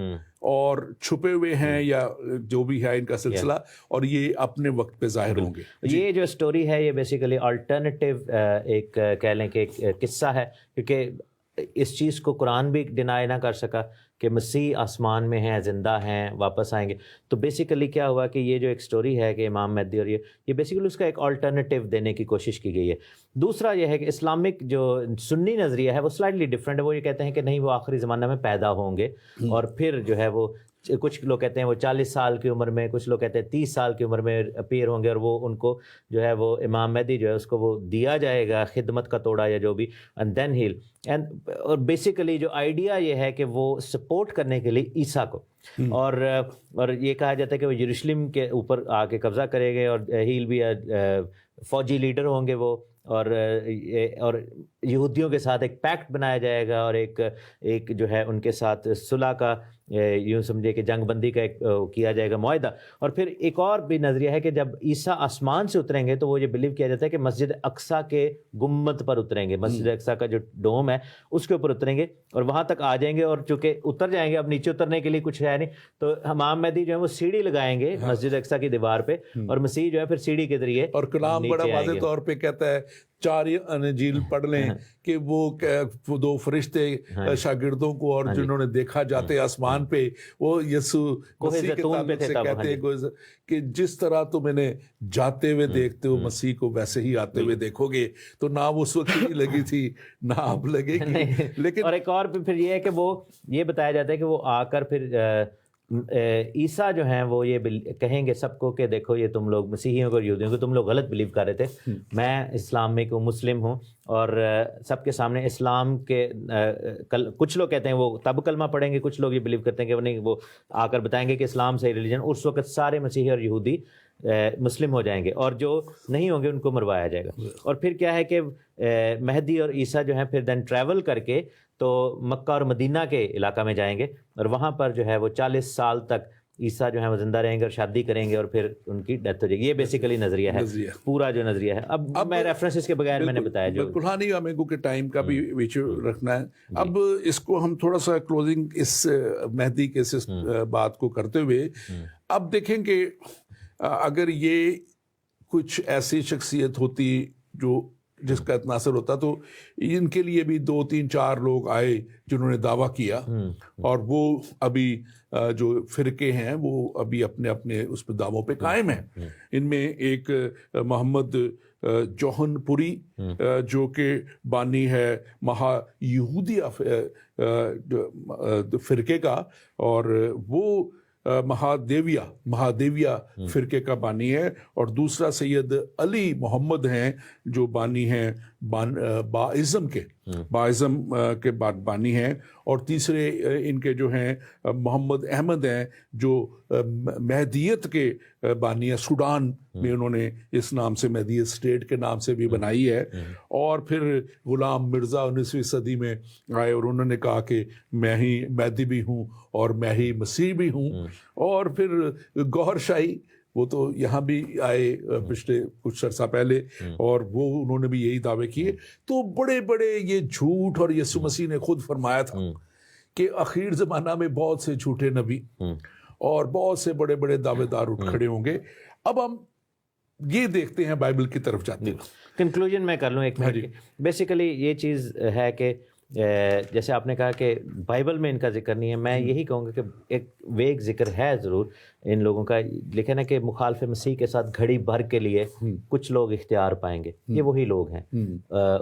اور چھپے ہوئے ہیں, یا جو بھی ہے ان کا سلسلہ, اور یہ اپنے وقت پہ ظاہر ہوں گے. یہ جو سٹوری ہے یہ بیسیکلی آلٹرنیٹیو ایک کہہ لیں کہ ایک قصہ ہے, کیونکہ اس چیز کو قرآن بھی ڈینائی نہ کر سکا کہ مسیح آسمان میں ہیں, زندہ ہیں, واپس آئیں گے. تو بیسیکلی کیا ہوا کہ یہ جو ایک سٹوری ہے کہ امام مہدی, اور یہ بیسیکلی اس کا ایک آلٹرنیٹیو دینے کی کوشش کی گئی ہے. دوسرا یہ ہے کہ اسلامک جو سنی نظریہ ہے وہ سلائٹلی ڈفرینٹ ہے. وہ یہ کہتے ہیں کہ نہیں, وہ آخری زمانہ میں پیدا ہوں گے, اور پھر جو ہے وہ کچھ لوگ کہتے ہیں وہ 40 سال کی عمر میں, کچھ لوگ کہتے ہیں 30 سال کی عمر میں اپیئر ہوں گے, اور وہ ان کو جو ہے وہ امام مہدی جو ہے اس کو وہ دیا جائے گا خدمت کا توڑا یا جو بھی, اینڈ دین ہیل. اور بیسیکلی جو آئیڈیا یہ ہے کہ وہ سپورٹ کرنے کے لیے عیسیٰ کو, اور یہ کہا جاتا ہے کہ وہ یروشلم کے اوپر آ کے قبضہ کرے گے, اور ہیل بھی فوجی لیڈر ہوں گے وہ, اور یہودیوں کے ساتھ ایک پیکٹ بنایا جائے گا, اور ایک جو ہے ان کے ساتھ صلح کا, یوں سمجھے کہ جنگ بندی کا ایک کیا جائے گا معاہدہ. اور پھر ایک اور بھی نظریہ ہے کہ جب عیسیٰ آسمان سے اتریں گے تو وہ یہ بلیو کیا جاتا ہے کہ مسجد اقصیٰ کے گنبد پر اتریں گے, مسجد اقصیٰ کا جو ڈوم ہے اس کے اوپر اتریں گے, اور وہاں تک آ جائیں گے, اور چونکہ اتر جائیں گے, اب نیچے اترنے کے لیے کچھ ہے نہیں, تو امام مہدی جو ہے وہ سیڑھی لگائیں گے مسجد اقصیٰ کی دیوار پہ, اور مسیح جو ہے پھر سیڑھی کے ذریعے. اور کلام بڑا واضح طور پہ کہتا ہے, 4 انجیل پڑھ لیں, کہ وہ 2 فرشتے شاگردوں کو, اور جنہوں نے دیکھا جاتے آسمان پہ, وہ یسوع مسیح کے تعلق سے کہتے ہیں کہ جس طرح تم انہیں جاتے ہوئے دیکھتے ہو مسیح کو, ویسے ہی آتے ہوئے دیکھو گے. تو نہ وہ اس وقت ہی لگی تھی, نہ اب لگے گی. لیکن اور ایک اور پھر یہ ہے کہ وہ یہ بتایا جاتا ہے کہ وہ آ کر پھر عیسیٰ جو ہیں وہ یہ کہیں گے سب کو کہ دیکھو یہ تم لوگ مسیحیوں کو, یہودیوں کو تم لوگ غلط بلیو کر رہے تھے, میں اسلامک ہوں, مسلم ہوں, اور سب کے سامنے اسلام کے کچھ لوگ کہتے ہیں وہ تب کلمہ پڑھیں گے, کچھ لوگ یہ بلیو کرتے ہیں کہ وہ نہیں, وہ آ کر بتائیں گے کہ اسلام صحیح ریلیجن. اس وقت سارے مسیحی اور یہودی مسلم ہو جائیں گے, اور جو نہیں ہوں گے ان کو مروایا جائے گا. اور پھر کیا ہے کہ مہدی اور عیسیٰ جو ہیں پھر دین ٹریول کر کے تو مکہ اور مدینہ کے علاقہ میں جائیں گے, اور وہاں پر جو ہے وہ 40 سال تک عیسیٰ جو ہے وہ زندہ رہیں گے اور شادی کریں گے, اور پھر ان کی ڈیتھ ہو جائے گی. یہ بیسیکلی نظریہ ہے, پورا جو نظریہ ہے. اب میں ریفرنسز کے بغیر میں نے بتایا جو بالکل, ہاں نہیں, ہمیں کو ٹائم کا بھی ویچو رکھنا ہے. اب اس کو ہم تھوڑا سا کلوزنگ اس مہدی کے بات کو کرتے ہوئے اب دیکھیں کہ اگر یہ کچھ ایسی شخصیت ہوتی جو جس کا اتناثر ہوتا, تو ان کے لیے بھی 2 3 4 لوگ آئے جنہوں نے دعویٰ کیا, اور وہ ابھی جو فرقے ہیں وہ ابھی اپنے اس پہ دعووں پہ قائم ہیں. ان میں ایک محمد جوہن پوری جو کہ بانی ہے مہا یہودیہ فرقے کا, اور وہ مہادیویہ فرقے کا بانی ہے, اور دوسرا سید علی محمد ہیں جو بانی ہیں باازم کے بانی ہیں, اور تیسرے ان کے جو ہیں محمد احمد ہیں جو مہدیت کے بانی ہیں. سوڈان میں انہوں نے اس نام سے مہدیت اسٹیٹ کے نام سے بھی بنائی ہے. اور پھر غلام مرزا 19ویں صدی میں آئے, اور انہوں نے کہا کہ میں ہی مہدی بھی ہوں اور میں ہی مسیح بھی ہوں. اور پھر گوہر شاہی, وہ تو یہاں بھی آئے پچھلے کچھ عرصہ پہلے, اور وہ انہوں نے بھی یہی دعوے کیے. تو بڑے بڑے یہ جھوٹ, اور یسوع مسیح نے خود فرمایا تھا کہ آخر زمانہ میں بہت سے جھوٹے نبی اور بہت سے بڑے بڑے دعوے دار اٹھ کھڑے ہوں گے. اب ہم یہ دیکھتے ہیں, بائبل کی طرف جاتے ہیں. کنکلوژن میں کر لوں ایک منٹ. بیسیکلی یہ چیز ہے کہ جیسے آپ نے کہا کہ بائبل میں ان کا ذکر نہیں ہے, میں یہی کہوں گا کہ ایک ویگ ذکر ہے ضرور ان لوگوں کا. لیکن ہے کہ مخالف مسیح کے ساتھ گھڑی بھر کے لیے کچھ لوگ اختیار پائیں گے, یہ وہی لوگ ہیں.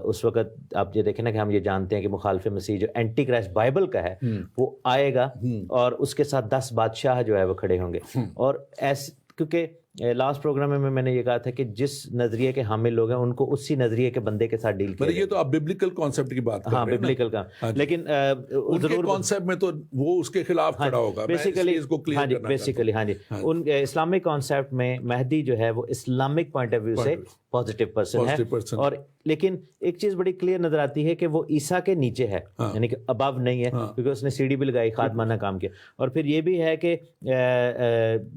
اس وقت آپ یہ دیکھیں نا کہ ہم یہ جانتے ہیں کہ مخالف مسیح جو اینٹی کرائسٹ بائبل کا ہے وہ آئے گا, اور اس کے ساتھ 10 بادشاہ جو ہے وہ کھڑے ہوں گے. اور ایسے کیونکہ لاسٹ پروگرام میں میں نے یہ کہا تھا کہ جس نظریے کے حامل لوگ ہیں ان کو اسی نظریے کے بندے کے ساتھ ڈیل کیا یہ تو آپ ببلیکل کانسیپٹ کی بات کر رہے ہیں. ہاں بیبلیکل کا, لیکن ضرور کانسیپٹ میں تو وہ اس کے خلاف کھڑا ہوگا بیسیکلی. ہاں جی بیسیکلی ہاں جی ان اسلامک کانسیپٹ میں مہدی جو ہے وہ اسلامک پوائنٹ آف ویو سے پازیٹیو پرسن ہے, اور لیکن ایک چیز بڑی کلیئر نظر آتی ہے کہ وہ عیسیٰ کے نیچے ہے, یعنی کہ ابو نہیں ہے, کیونکہ اس نے سیڑھی بھی لگائی, خادمانہ کام کیا. اور پھر یہ بھی ہے کہ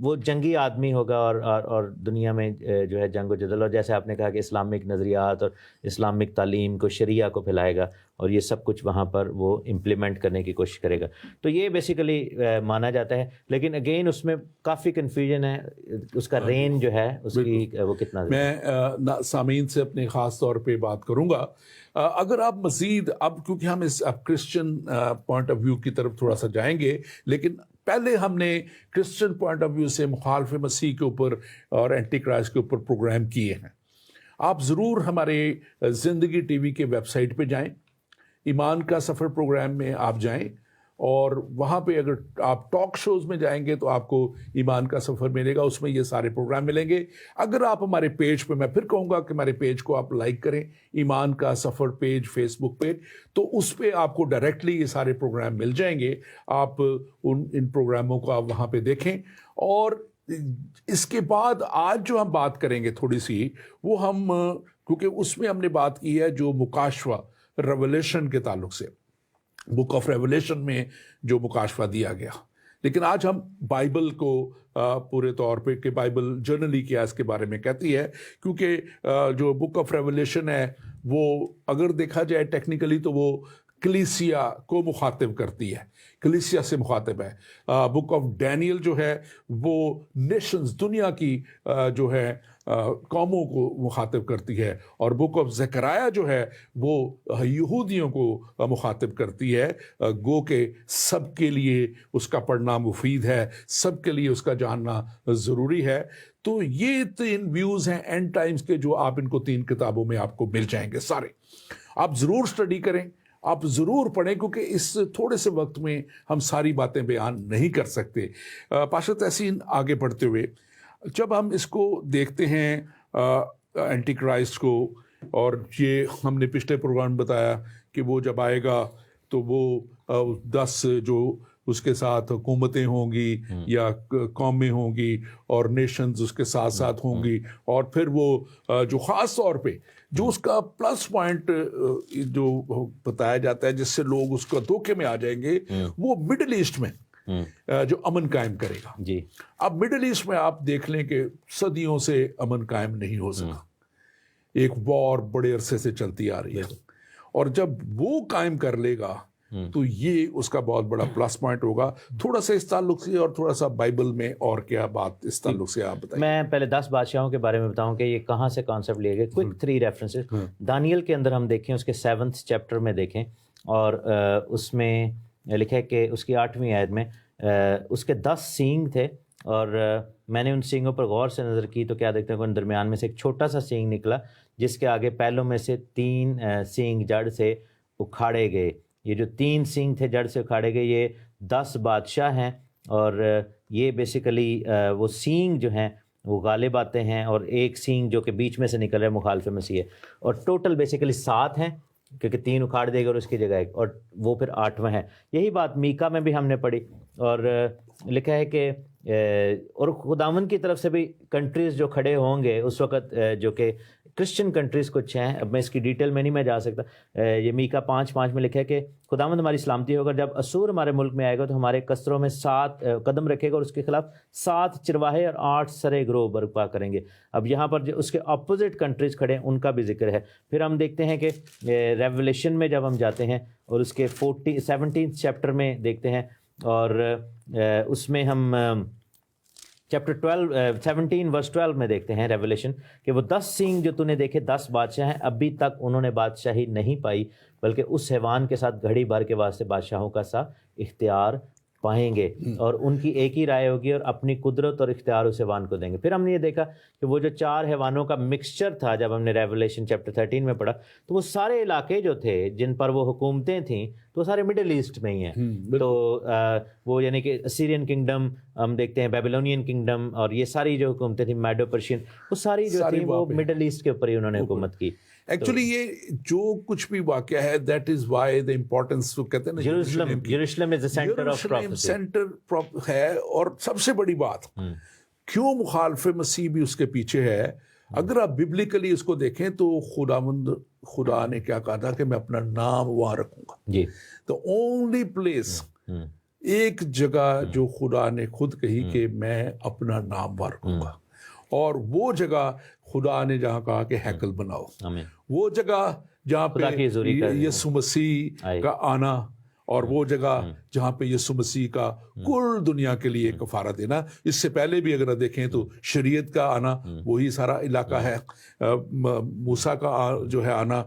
وہ جنگی آدمی ہوگا اور دنیا میں جو ہے جنگ و جدل, اور جیسے آپ نے کہا کہ اسلامک نظریات اور اسلامک تعلیم کو, شریعہ کو پھیلائے گا, اور یہ سب کچھ وہاں پر وہ امپلیمنٹ کرنے کی کوشش کرے گا. تو یہ بیسیکلی مانا جاتا ہے, لیکن اگین اس میں کافی کنفیوژن ہے, اس کا رینج جو ہے اس کی وہ کتنا. میں سامعین سے اپنے خاص طور پہ بات کروں گا, اگر آپ مزید اب کیونکہ ہم اس کرسچن پوائنٹ آف ویو کی طرف تھوڑا سا جائیں گے, لیکن پہلے ہم نے کرسچن پوائنٹ آف ویو سے مخالف مسیح کے اوپر اور اینٹی کرائسٹ کے اوپر پروگرام کیے ہیں. آپ ضرور ہمارے زندگی ٹی وی کے ویب سائٹ پہ جائیں, ایمان کا سفر پروگرام میں آپ جائیں, اور وہاں پہ اگر آپ ٹاک شوز میں جائیں گے تو آپ کو ایمان کا سفر ملے گا, اس میں یہ سارے پروگرام ملیں گے. اگر آپ ہمارے پیج پہ, میں پھر کہوں گا کہ ہمارے پیج کو آپ لائک کریں, ایمان کا سفر پیج فیس بک پہ, تو اس پہ آپ کو ڈائریکٹلی یہ سارے پروگرام مل جائیں گے. آپ ان پروگراموں کو آپ وہاں پہ دیکھیں. اور اس کے بعد آج جو ہم بات کریں گے تھوڑی سی, وہ ہم کیونکہ اس میں ہم نے بات کی ہے جو مکاشفہ ریولیشن کے تعلق سے, بک آف ریولیشن میں جو مکاشفہ دیا گیا. لیکن آج ہم بائبل کو پورے طور پہ, کہ بائبل جرنلی کیا اس کے بارے میں کہتی ہے, کیونکہ جو بک آف ریولیشن ہے وہ اگر دیکھا جائے ٹیکنیکلی تو وہ کلیسیا کو مخاطب کرتی ہے, کلیسیا سے مخاطب ہے. بک آف ڈینیل جو ہے وہ نیشنز, دنیا کی جو ہے قوموں کو مخاطب کرتی ہے, اور بک آف زکریا جو ہے وہ یہودیوں کو مخاطب کرتی ہے. گو کہ سب کے لیے اس کا پڑھنا مفید ہے, سب کے لیے اس کا جاننا ضروری ہے. تو یہ 3 ویوز ہیں اینڈ ٹائمز کے, جو آپ ان کو 3 کتابوں میں آپ کو مل جائیں گے سارے. آپ ضرور اسٹڈی کریں, آپ ضرور پڑھیں, کیونکہ اس تھوڑے سے وقت میں ہم ساری باتیں بیان نہیں کر سکتے. پاشا تحسین, آگے بڑھتے ہوئے جب ہم اس کو دیکھتے ہیں اینٹی کرائسٹ کو, اور یہ ہم نے پچھلے پروگرام بتایا کہ وہ جب آئے گا تو وہ 10 جو اس کے ساتھ حکومتیں ہوں گی یا قومیں ہوں گی, اور نیشنز اس کے ساتھ ساتھ ہوں گی, اور پھر وہ جو خاص طور پہ جو اس کا پلس پوائنٹ جو بتایا جاتا ہے جس سے لوگ اس کا دھوکے میں آ جائیں گے, وہ مڈل ایسٹ میں جو امن قائم کرے گا. جی اب مڈل ایسٹ میں آپ دیکھ لیں کہ صدیوں سے امن قائم نہیں ہو سکا, ایک وار بڑے عرصے سے چلتی آ رہی ہے, اور جب وہ قائم کر لے گا تو یہ اس کا بہت بڑا پلس پوائنٹ ہوگا. تھوڑا سا اس تعلق سے اور تھوڑا سا بائبل میں اور کیا بات اس تعلق سے آپ بتائیں. میں پہلے 10 بادشاہوں کے بارے میں بتاؤں کہ یہ کہاں سے کانسیپٹ لیے گئے. کوئک 3 ریفرنسز دانیل کے اندر ہم دیکھیں, اس کے 7th چیپٹر میں دیکھیں, اور اس میں لکھا ہے کہ اس کی 8ویں آیت میں اس کے 10 سینگ تھے, اور میں نے ان سینگوں پر غور سے نظر کی تو کیا دیکھتے ہیں کہ ان درمیان میں سے ایک چھوٹا سا سینگ نکلا جس کے آگے پہلوں میں سے 3 سینگ جڑ سے اکھاڑے گئے. یہ جو 3 سینگ تھے جڑ سے اکھاڑے گئے, یہ 10 بادشاہ ہیں, اور یہ بیسیکلی وہ سینگ جو ہیں وہ غالب آتے ہیں, اور ایک سینگ جو کہ بیچ میں سے نکل رہا ہے مخالف مسیح ہے, اور ٹوٹل بیسیکلی 7 ہیں, کیونکہ 3 اکھاڑ دے گا اور اس کی جگہ ایک, اور وہ پھر 8واں ہے. یہی بات میکا میں بھی ہم نے پڑھی, اور لکھا ہے کہ اور خداوند کی طرف سے بھی کنٹریز جو کھڑے ہوں گے اس وقت, جو کہ کرسچن کنٹریز کچھ ہیں, اب میں اس کی ڈیٹیل میں نہیں جا سکتا. یہ میکا 5:5 میں لکھا ہے کہ خداوند ہماری سلامتی ہوگا, جب اسور ہمارے ملک میں آئے گا تو ہمارے کسروں میں 7 قدم رکھے گا, اور اس کے خلاف 7 چرواہے اور 8 سرے گروہ برپا کریں گے. اب یہاں پر جو اس کے اپوزٹ کنٹریز کھڑے ہیں ان کا بھی ذکر ہے. پھر ہم دیکھتے ہیں کہ ریولیشن میں جب ہم جاتے ہیں اور اس کے 17th چیپٹر میں دیکھتے ہیں, اور اس میں ہم چیپٹر 17:12 میں دیکھتے ہیں ریولیشن کہ وہ 10 سینگ جو تو نے دیکھے 10 بادشاہ ہیں, ابھی تک انہوں نے بادشاہی نہیں پائی, بلکہ اس حیوان کے ساتھ گھڑی بھر کے واسطے بادشاہوں کا سا اختیار پائیں گے اور ان کی ایک ہی رائے ہوگی اور اپنی قدرت اور اختیار اس حیوان کو دیں گے. پھر ہم نے یہ دیکھا کہ وہ جو 4 حیوانوں کا مکسچر تھا جب ہم نے ریولیشن چیپٹر 13 میں پڑھا تو وہ سارے علاقے جو تھے جن پر وہ حکومتیں تھیں تو وہ سارے مڈل ایسٹ میں ہی ہیں. تو وہ یعنی کہ اسیرین کنگڈم ہم دیکھتے ہیں, بیبلونین کنگڈم, اور یہ ساری جو حکومتیں تھیں میڈو پرشین, وہ ساری جو تھیں وہ مڈل ایسٹ کے اوپر ہی انہوں نے حکومت کی. ایکچولی یہ جو کچھ بھی واقعہ ہے that is why the importance تو کہتے ہیں نا یروشلم از the center of prophecy. Centre ہے. اور سب سے بڑی بات کیوں مخالف مسیح بھی اس کے پیچھے ہے, اگر آپ ببلیکلی اس کو دیکھیں تو خدا نے کیا کہا تھا کہ میں اپنا نام وہاں رکھوں گا. جی, تو اونلی پلیس, ایک جگہ جو خدا نے خود کہی کہ میں اپنا نام وہاں رکھوں گا, اور وہ جگہ خدا نے جہاں کہا کہ ہیکل بناؤ, وہ جگہ جہاں پہ یسوع مسیح کا آنا, اور وہ جگہ جہاں پہ یسوع مسیح کا کل دنیا کے لیے کفارہ دینا. اس سے پہلے بھی اگر دیکھیں تو شریعت کا آنا, وہی سارا علاقہ ہے, موسیٰ کا جو ہے آنا,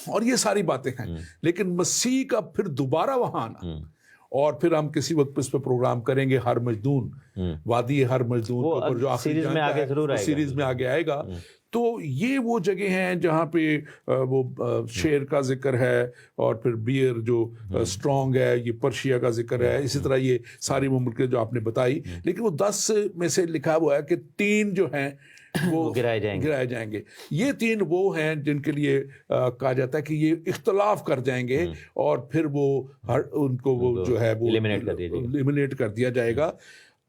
اور یہ ساری باتیں ہیں. لیکن مسیح کا پھر دوبارہ وہاں آنا, اور پھر ہم کسی وقت اس پہ پروگرام کریں گے, ہر مجدون, وادی ہر مجدون, جو سیریز میں آگے آئے گا. تو یہ وہ جگہ ہیں جہاں پہ وہ شیر کا ذکر ہے, اور پھر بیئر جو اسٹرانگ ہے, یہ پرشیا کا ذکر ہے, اسی طرح یہ ساری مملکتیں جو آپ نے بتائی. لیکن وہ 10 میں سے لکھا ہوا ہے کہ 3 جو ہیں وہ گرائے جائیں گے. یہ 3 وہ ہیں جن کے لیے کہا جاتا ہے کہ یہ اختلاف کر جائیں گے, اور پھر وہ ان کو وہ جو ہے وہ ایلیمنیٹ کر دیا جائے گا.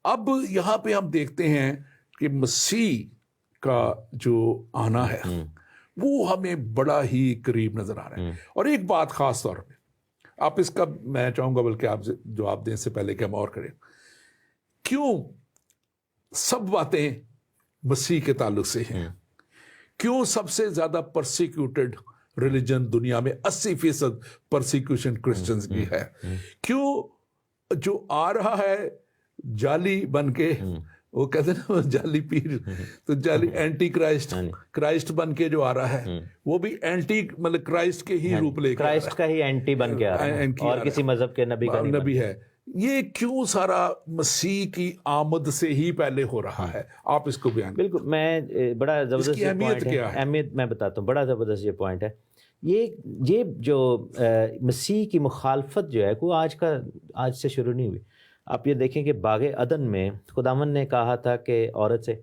اب یہاں پہ ہم دیکھتے ہیں کہ مسیح کا جو آنا ہے وہ ہمیں بڑا ہی قریب نظر آ رہا ہے. اور ایک بات خاص طور پہ آپ اس کا میں چاہوں گا, بلکہ آپ جواب دیں سے پہلے کہ ہم اور کریں, کیوں سب باتیں مسیح کے تعلق سے ہیں, کیوں سب سے زیادہ پرسیکیوٹڈ ریلیجن دنیا میں 80% پرسیکیوشن کرسچنز کی ہے, کیوں جو آ رہا ہے جعلی بن کے, وہ کہتے ہیں نا جعلی پیر, تو جعلی اینٹی کرائسٹ بن کے جو آ رہا ہے وہ بھی اینٹی مطلب کرائسٹ کے ہی روپ لے کے, کرائسٹ کا ہی اینٹی بن کے آ رہا ہے, اور کسی مذہب کے نبی ہے. یہ کیوں سارا مسیح کی آمد سے ہی پہلے ہو رہا ہے, آپ اس کو بیان. بالکل, میں بڑا زبردست اہمیت میں بتاتا ہوں, بڑا زبردست یہ پوائنٹ ہے. یہ جو مسیح کی مخالفت جو ہے وہ آج سے شروع نہیں ہوئی. آپ یہ دیکھیں کہ باغ عدن میں خداوند نے کہا تھا کہ عورت سے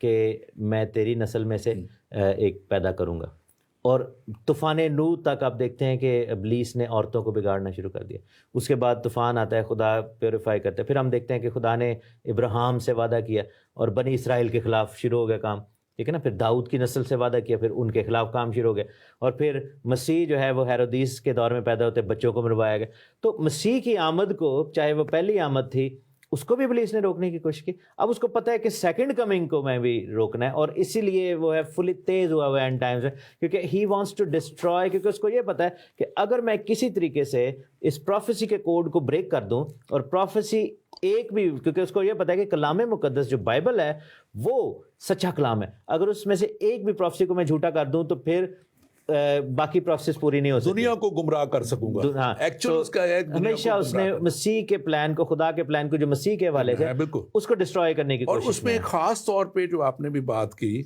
کہ میں تیری نسل میں سے ایک پیدا کروں گا, اور طوفان نوح تک آپ دیکھتے ہیں کہ ابلیس نے عورتوں کو بگاڑنا شروع کر دیا. اس کے بعد طوفان آتا ہے, خدا پیوریفائی کرتا ہے. پھر ہم دیکھتے ہیں کہ خدا نے ابراہیم سے وعدہ کیا اور بنی اسرائیل کے خلاف شروع ہو گیا کام, ٹھیک ہے نا. پھر داؤد کی نسل سے وعدہ کیا, پھر ان کے خلاف کام شروع ہو گیا, اور پھر مسیح جو ہے وہ ہیرودیس کے دور میں پیدا ہوتے بچوں کو مروایا گیا. تو مسیح کی آمد کو, چاہے وہ پہلی آمد تھی, اس کو بھی ابلیس نے روکنے کی کوشش کی. اب اس کو پتہ ہے کہ سیکنڈ کمنگ کو میں بھی روکنا ہے, اور اسی لیے وہ ہے فلی تیز ہوا ہوا اینڈ ٹائمز میں, کیونکہ ہی وانٹس ٹو ڈسٹرائے. کیونکہ اس کو یہ پتہ ہے کہ اگر میں کسی طریقے سے اس پروفیسی کے کوڈ کو بریک کر دوں, اور پروفیسی ایک بھی, کیونکہ اس کو یہ پتہ ہے کہ کلام مقدس جو بائبل ہے وہ سچا کلام ہے, اگر اس میں سے ایک بھی پروفیسی کو میں جھوٹا کر دوں تو پھر باقی پروسیس پوری نہیں ہو سکتی, دنیا کو گمراہ کر سکوں گا. ہمیشہ اس نے مسیح کے پلان کو, خدا کے پلان کو جو مسیح کے حوالے سے, اس کو ڈسٹروائے کرنے کی کوشش. اور اس میں خاص طور پہ جو آپ نے بھی بات کی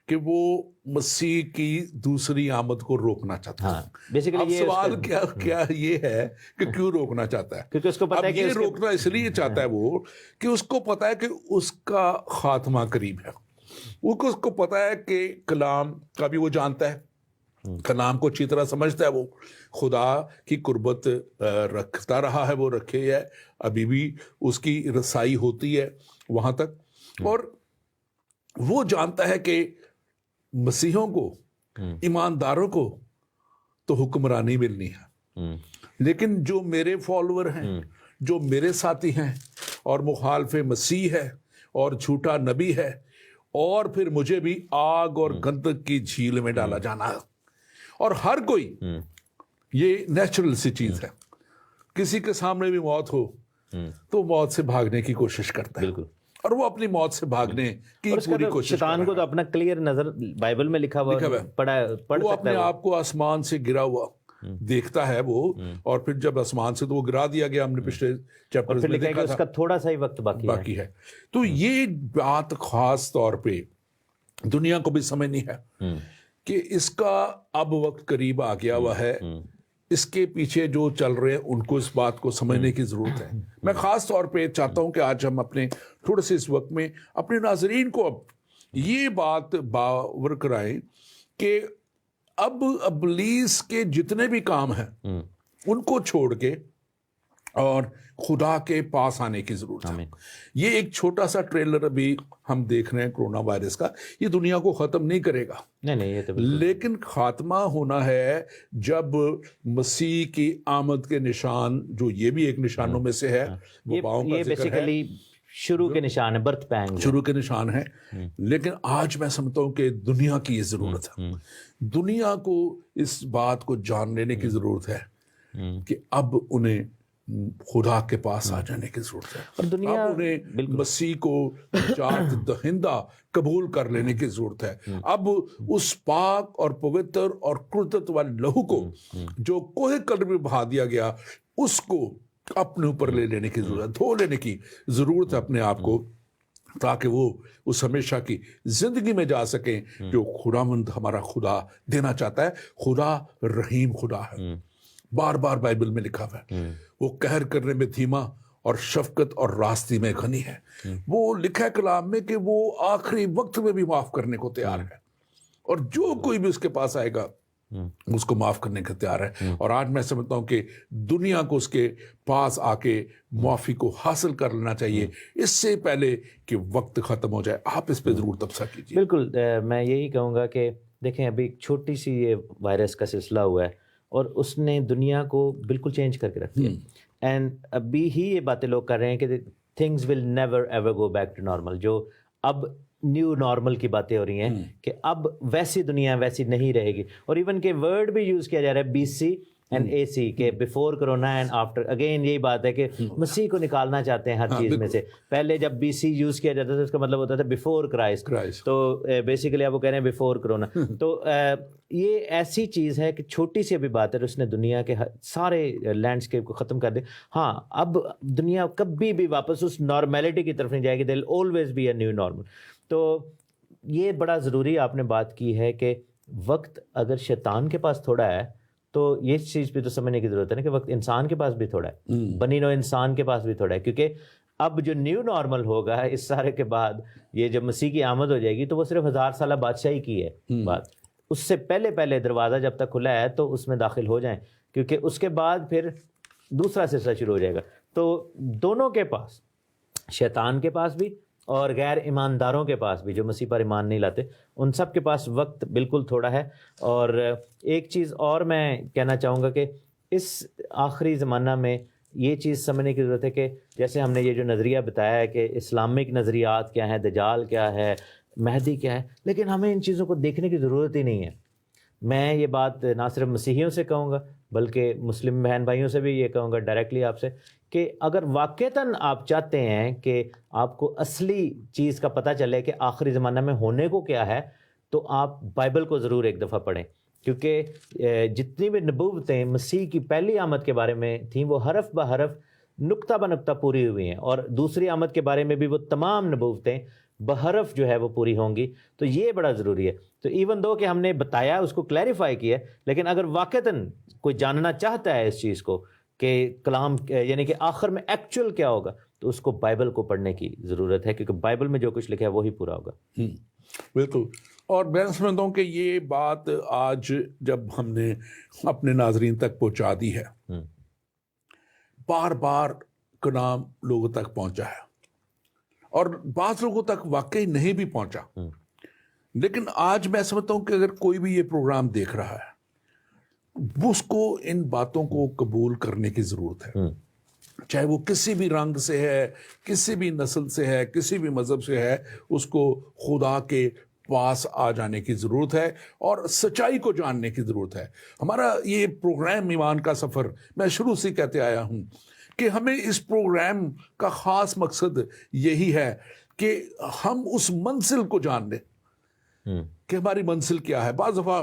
کہ وہ مسیح کی دوسری آمد کو روکنا چاہتا ہے. اب سوال کیا یہ ہے کہ کیوں روکنا چاہتا ہے؟ کیونکہ اس کو پتہ ہے کہ روکنا اس لیے چاہتا ہے وہ کہ اس کو پتہ ہے کہ اس کا خاتمہ قریب ہے. اس کو پتہ ہے کہ کلام کا بھی وہ جانتا ہے, کلام کو اچھی طرح سمجھتا ہے, وہ خدا کی قربت رکھتا رہا ہے, وہ رکھے ہے, ابھی بھی اس کی رسائی ہوتی ہے وہاں تک. اور وہ جانتا ہے کہ مسیحوں کو, ایمانداروں کو تو حکمرانی ملنی ہے, لیکن جو میرے فالوور ہیں, جو میرے ساتھی ہیں, اور مخالف مسیح ہے اور جھوٹا نبی ہے, اور پھر مجھے بھی آگ اور گندک کی جھیل میں ڈالا جانا ہے. اور ہر کوئی, یہ نیچرل سی چیز ہے, کسی کے سامنے بھی موت ہو تو موت سے بھاگنے کی کوشش کرتا ہے, اور وہ اپنی موت سے بھاگنے کی پوری کوشش. شیطان کو تو اپنا کلیئر نظر بائبل میں لکھا ہوا وہ اپنے آپ کو آسمان سے گرا ہوا دیکھتا ہے وہ, اور پھر جب آسمان سے تو وہ گرا دیا گیا, ہم نے پچھلے چیپٹرز میں دیکھا اس کا تھوڑا سا ہی وقت باقی ہے. تو یہ بات خاص طور پہ دنیا کو بھی سمجھنی ہے کہ اس کا اب وقت قریب آ گیا ہوا ہے, اس کے پیچھے جو چل رہے ہیں ان کو اس بات کو سمجھنے کی ضرورت ہے. میں خاص طور پہ چاہتا ہوں کہ آج ہم اپنے تھوڑے سے اس وقت میں اپنے ناظرین کو اب یہ بات باور کرائیں کہ اب ابلیس کے جتنے بھی کام ہیں ان کو چھوڑ کے اور خدا کے پاس آنے کی ضرورت ہے. یہ ایک چھوٹا سا ٹریلر ابھی ہم دیکھ رہے ہیں کورونا وائرس کا, یہ دنیا کو ختم نہیں کرے گا, لیکن خاتمہ ہونا ہے جب مسیح کی آمد کے نشان, جو یہ بھی ایک نشانوں میں سے ہے, وہ پاؤں کا ذکر ہے, شروع کے نشان ہے, برتھ پینگ شروع کے نشان ہے. لیکن آج میں سمجھتا ہوں کہ دنیا کی یہ ضرورت ہے, دنیا کو اس بات کو جان لینے کی ضرورت ہے کہ اب انہیں خدا کے پاس آ جانے کی ضرورت ہے, اور دنیا انہیں مسیح کو نجات دہندہ قبول کر لینے کی ضرورت ہے. اب اس پاک اور پوتر اور قدرت والے لہو کو جو کوہ قدر میں بہا دیا گیا, اس کو اپنے اوپر لے لینے کی ضرورت ہے, دھو لینے کی ضرورت ہے اپنے آپ کو, تاکہ وہ اس ہمیشہ کی زندگی میں جا سکیں جو خداوند ہمارا خدا دینا چاہتا ہے. خدا رحیم خدا ہے, بار بار بائبل میں لکھا ہوا ہے, وہ قہر کرنے میں دھیما اور شفقت اور راستی میں غنی ہے. وہ لکھا ہے کلام میں کہ وہ آخری وقت میں بھی معاف کرنے کو تیار ہے, اور جو کوئی بھی اس کے پاس آئے گا اس کو معاف کرنے کا تیار ہے. اور آج میں سمجھتا ہوں کہ دنیا کو اس کے پاس آ کے معافی کو حاصل کر لینا چاہیے اس سے پہلے کہ وقت ختم ہو جائے. آپ اس پہ ضرور تبصرہ کیجیے. بالکل, میں یہی کہوں گا کہ دیکھیں ابھی چھوٹی سی یہ وائرس کا سلسلہ ہوا ہے اور اس نے دنیا کو بالکل چینج کر کے رکھ دیا, اینڈ ابھی ہی یہ باتیں لوگ کر رہے ہیں کہ things will never ever go back to normal. جو اب نیو نارمل کی باتیں ہو رہی ہیں کہ اب ویسی دنیا ویسی نہیں رہے گی, اور ایون کہ ورڈ بھی یوز کیا جا رہا ہے BC اینڈ AC کہ before corona and after. Again یہی بات ہے کہ مسیح کو نکالنا چاہتے ہیں ہر چیز میں سے. پہلے جب BC یوز کیا جاتا تھا اس کا مطلب ہوتا تھا بیفور کرائسٹ, تو بیسیکلی آپ وہ کہہ رہے ہیں بیفور کرونا. تو یہ ایسی چیز ہے کہ چھوٹی سی ابھی بات ہے, اس نے دنیا کے سارے لینڈسکیپ کو ختم کر دیا. ہاں, اب دنیا کبھی بھی واپس اس نارمیلٹی کی طرف نہیں جائے گی, there will always be a new normal. تو یہ بڑا ضروری آپ نے بات کی ہے کہ وقت اگر شیطان کے پاس تھوڑا ہے تو یہ چیز بھی تو سمجھنے کی ضرورت ہے نا کہ وقت انسان کے پاس بھی تھوڑا ہے, بنی نوع انسان کے پاس بھی تھوڑا ہے. کیونکہ اب جو نیو نارمل ہوگا اس سارے کے بعد, یہ جب مسیح کی آمد ہو جائے گی تو وہ صرف 1000 سالہ بادشاہی کی ہے بات. اس سے پہلے دروازہ جب تک کھلا ہے تو اس میں داخل ہو جائیں, کیونکہ اس کے بعد پھر دوسرا سلسلہ شروع ہو جائے گا. تو دونوں کے پاس, شیطان کے پاس بھی اور غیر ایمانداروں کے پاس بھی جو مسیح پر ایمان نہیں لاتے, ان سب کے پاس وقت بالکل تھوڑا ہے. اور ایک چیز اور میں کہنا چاہوں گا کہ اس آخری زمانہ میں یہ چیز سمجھنے کی ضرورت ہے کہ جیسے ہم نے یہ جو نظریہ بتایا ہے کہ اسلامک نظریات کیا ہیں, دجال کیا ہے, مہدی کیا ہے, لیکن ہمیں ان چیزوں کو دیکھنے کی ضرورت ہی نہیں ہے. میں یہ بات نہ صرف مسیحیوں سے کہوں گا بلکہ مسلم بہن بھائیوں سے بھی یہ کہوں گا ڈائریکٹلی آپ سے, کہ اگر واقعتاً آپ چاہتے ہیں کہ آپ کو اصلی چیز کا پتہ چلے کہ آخری زمانہ میں ہونے کو کیا ہے, تو آپ بائبل کو ضرور ایک دفعہ پڑھیں. کیونکہ جتنی بھی نبوتیں مسیح کی پہلی آمد کے بارے میں تھیں وہ حرف بہ حرف نقطہ بہ نقطہ پوری ہوئی ہیں, اور دوسری آمد کے بارے میں بھی وہ تمام نبوتیں بحرف جو ہے وہ پوری ہوں گی. تو یہ بڑا ضروری ہے. تو ایون دو کہ ہم نے بتایا, اس کو کلیریفائی کیا, لیکن اگر واقعتاً کوئی جاننا چاہتا ہے اس چیز کو کہ کلام یعنی کہ آخر میں ایکچوئل کیا ہوگا, تو اس کو بائبل کو پڑھنے کی ضرورت ہے, کیونکہ بائبل میں جو کچھ لکھا ہے وہی پورا ہوگا. بالکل. اور میں سمجھتا ہوں کہ یہ بات آج جب ہم نے اپنے ناظرین تک پہنچا دی ہے, بار بار کلام لوگوں تک پہنچا ہے, اور بعض لوگوں تک واقعی نہیں بھی پہنچا, لیکن آج میں سمجھتا ہوں کہ اگر کوئی بھی یہ پروگرام دیکھ رہا ہے, اس کو ان باتوں کو قبول کرنے کی ضرورت ہے. چاہے وہ کسی بھی رنگ سے ہے, کسی بھی نسل سے ہے, کسی بھی مذہب سے ہے, اس کو خدا کے پاس آ جانے کی ضرورت ہے اور سچائی کو جاننے کی ضرورت ہے. ہمارا یہ پروگرام ایمان کا سفر, میں شروع سے کہتے آیا ہوں کہ ہمیں اس پروگرام کا خاص مقصد یہی ہے کہ ہم اس منزل کو جان لیں کہ ہماری منزل کیا ہے. بعض دفعہ